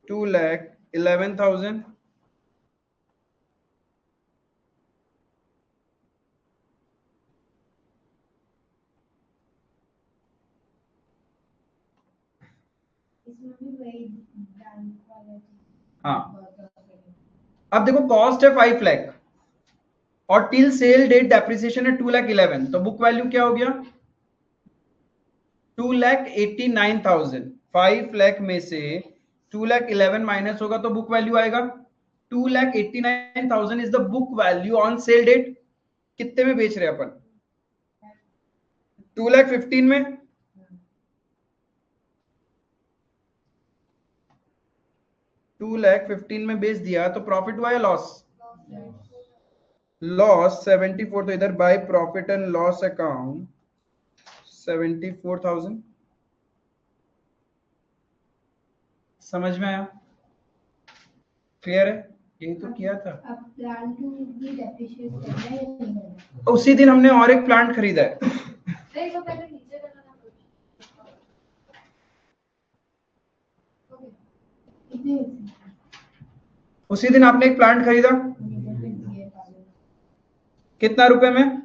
2,11,000। इसमें भी वही बैंक वाला हाँ अब देखो कॉस्ट है 5 लाख और टिल सेल डेट डेप्रिसिएशन है 2,11,000, तो बुक वैल्यू क्या हो गया? 2,89,000। 5 लाख में से 2,11,000 माइनस होगा तो बुक वैल्यू आएगा 2,89,000 is the book value on sale date. कितने में बेच रहे हैं अपन? 2,15,000 में। $2,15,000 में बेच दिया तो प्रॉफिट हुआ या लॉस? लॉस 74, तो इधर bye profit and loss account 74,000। समझ में आया? क्लियर है? यही तो किया था। अब प्लान टू भी डेप्रिशिएट करना है या नहीं करना? उसी दिन हमने और एक प्लांट खरीदा है। नहीं तो पहले नीचे करना ना ओके कितने उसी दिन आपने एक प्लांट खरीदा कितना रुपए में?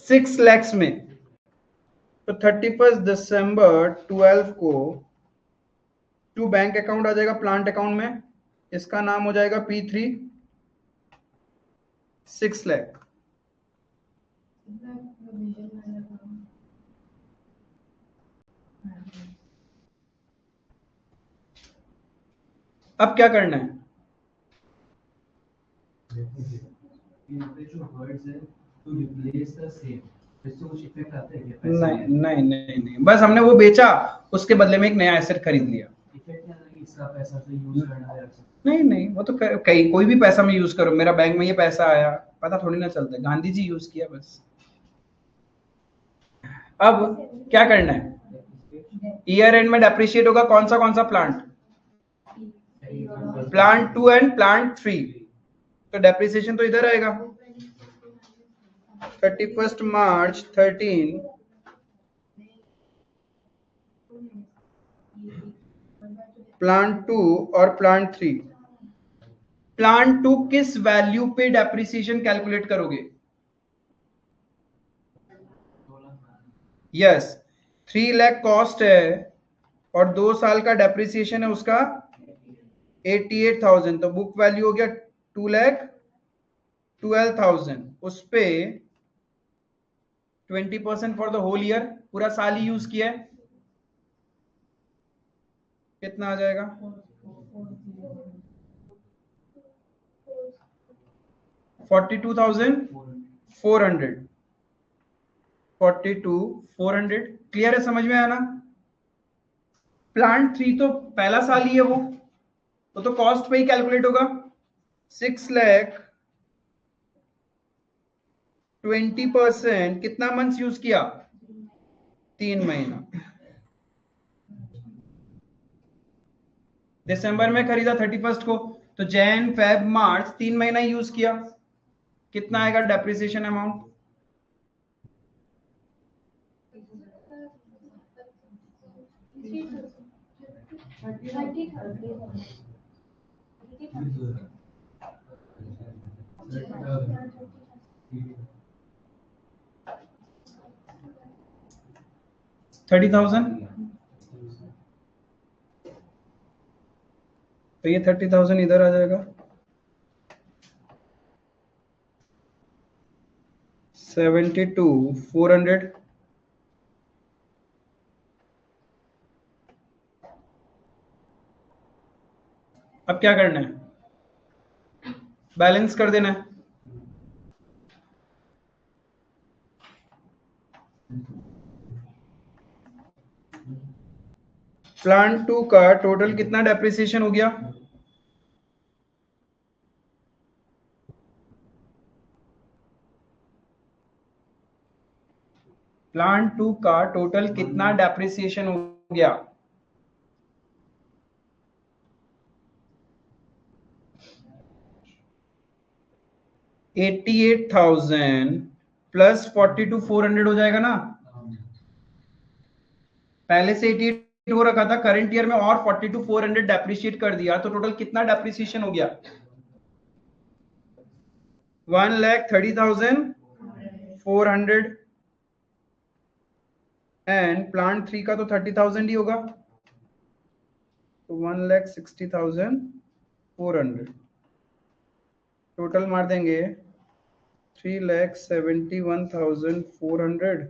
6 lakhs में। तो 31 दिसंबर 12 को टू बैंक अकाउंट आ जाएगा प्लांट अकाउंट में, इसका नाम हो जाएगा P3 6 लाख। अब क्या करना है? नहीं नहीं नहीं नहीं, बस हमने वो बेचा, उसके बदले में एक नया एसेट खरीद लिया। नहीं नहीं, वो तो कहीं कोई भी पैसा में यूज करो, मेरा बैंक में ये पैसा आया पता थोड़ी ना चलता, गांधी जी यूज किया बस। अब क्या करना है? ईयर एंड में डेप्रिशिएट होगा कौन सा प्लांट? Plant 2 and plant 3। तो डेप्रिसिएशन तो इधर आएगा 31 मार्च 13 प्लांट 2 और प्लांट 3। प्लांट 2 किस वैल्यू पे डेप्रिसिएशन कैलकुलेट करोगे? यस, 3 लाख कॉस्ट है और 2 साल का डेप्रिसिएशन है उसका 88,000, तो बुक वैल्यू हो गया 2,12,000। उस पे 20% फॉर द होल ईयर, पूरा साल ही यूज किया है, कितना आ जाएगा? 42,400। 42,400 क्लियर है? समझ में आया ना? प्लांट 3 तो पहला साल ही है, वो तो कॉस्ट पे ही कैलकुलेट होगा। 6 लाख 20% कितना मंथ्स यूज किया? 3 महीना। दिसंबर में खरीदा 31 को, तो जैन फेब मार्च 3 महीना यूज किया, कितना आएगा डेप्रिसिएशन अमाउंट? $30,000। तो ये 30,000 इधर आ जाएगा, 72,400। अब क्या करना है? बैलेंस कर देना है। प्लांट 2 का टोटल कितना डेप्रिसिएशन हो गया? प्लांट 2 का टोटल कितना डेप्रिसिएशन हो गया? $88,000 प्लस 42,400 हो जाएगा ना? पहले से 88 हो रखा था, करंट ईयर में और 42,400 डेप्रिशिएट कर दिया, तो टोटल कितना डेप्रिसिएशन हो गया? 1,30,400। एंड प्लांट 3 का तो 30,000 ही होगा, तो 1,60,400। टोटल मार देंगे 3,71,400,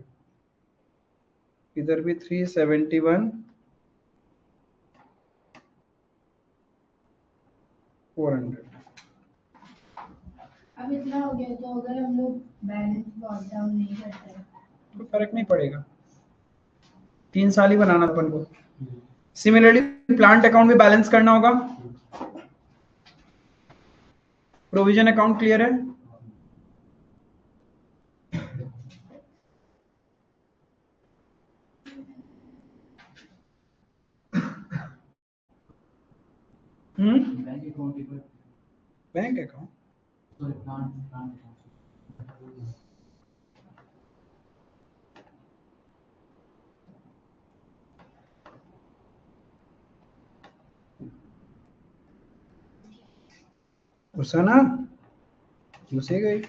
इधर भी 371,400। अब इतना हो गया, तो अगर हम लोग बैलेंस नोट डाउन नहीं करते तो फर्क नहीं पड़ेगा, 3 साल ही बनाना अपन को। सिमिलरली प्लांट अकाउंट भी बैलेंस करना होगा। प्रोविजन अकाउंट क्लियर है? बैंक अकाउंट घुसा ना, घुसे गई।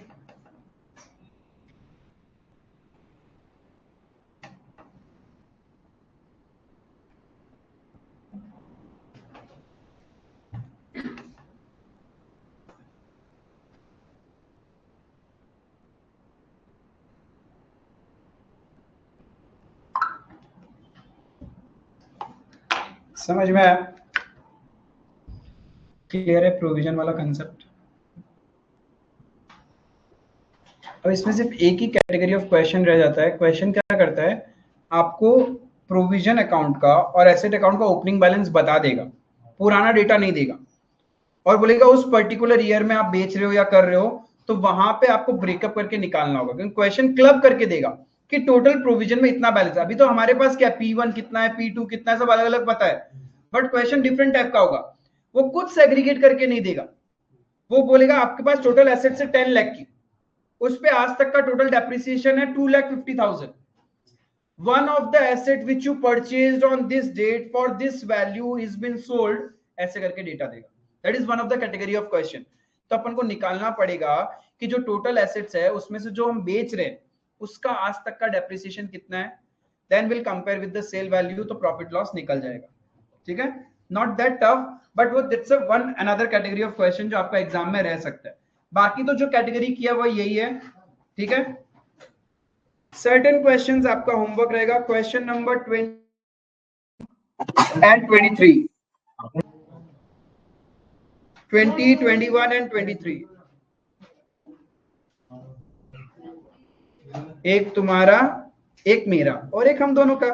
समझ में आया? क्लियर है प्रोविजन वाला कंसेप्ट? अब इसमें सिर्फ एक ही कैटेगरी ऑफ क्वेश्चन रह जाता है। क्वेश्चन क्या करता है, आपको प्रोविजन अकाउंट का और एसेट अकाउंट का ओपनिंग बैलेंस बता देगा, पुराना डेटा नहीं देगा, और बोलेगा उस पर्टिकुलर ईयर में आप बेच रहे हो या कर रहे हो, तो वहां पे आपको ब्रेकअप करके निकालना होगा, क्योंकि क्वेश्चन क्लब करके देगा कि टोटल प्रोविजन में इतना बैलेंस है। अभी तो हमारे पास क्या P1 कितना है, P2 कितना है, सब अलग अलग पता है, बट क्वेश्चन डिफरेंट टाइप का होगा। वो कुछ सेग्रीगेट करके नहीं देगा, वो बोलेगा आपके पास टोटल एसेट्स है 10 लाख की, उस पे आज तक का टोटल डेप्रिसिएशन है 2,50,000। One of the asset which you purchased on this date for this value is been sold, ऐसे करके डेटा देगा। That is one of the category of question. तो अपन को निकालना पड़ेगा कि जो टोटल एसेट्स है उसमें से जो हम बेच रहे हैं उसका आज तक का डेप्रिसिएशन कितना है, then will compare with the sale value, तो प्रॉफिट लॉस निकल जाएगा। ठीक है, नॉट दैट टफ, बट वो that's a one another category of question जो आपका एग्जाम में रह सकता है। बाकी तो जो कैटेगरी किया वो यही है। ठीक है, सर्टेन क्वेश्चंस आपका होमवर्क रहेगा, क्वेश्चन नंबर 20 and 23, 20, 21 and 23। एक तुम्हारा, एक मेरा, और एक हम दोनों का।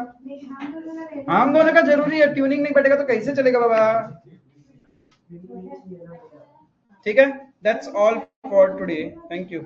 हम दोनों का जरूरी है, ट्यूनिंग नहीं बैठेगा तो कैसे चलेगा बाबा। ठीक है, that's all for today, thank you.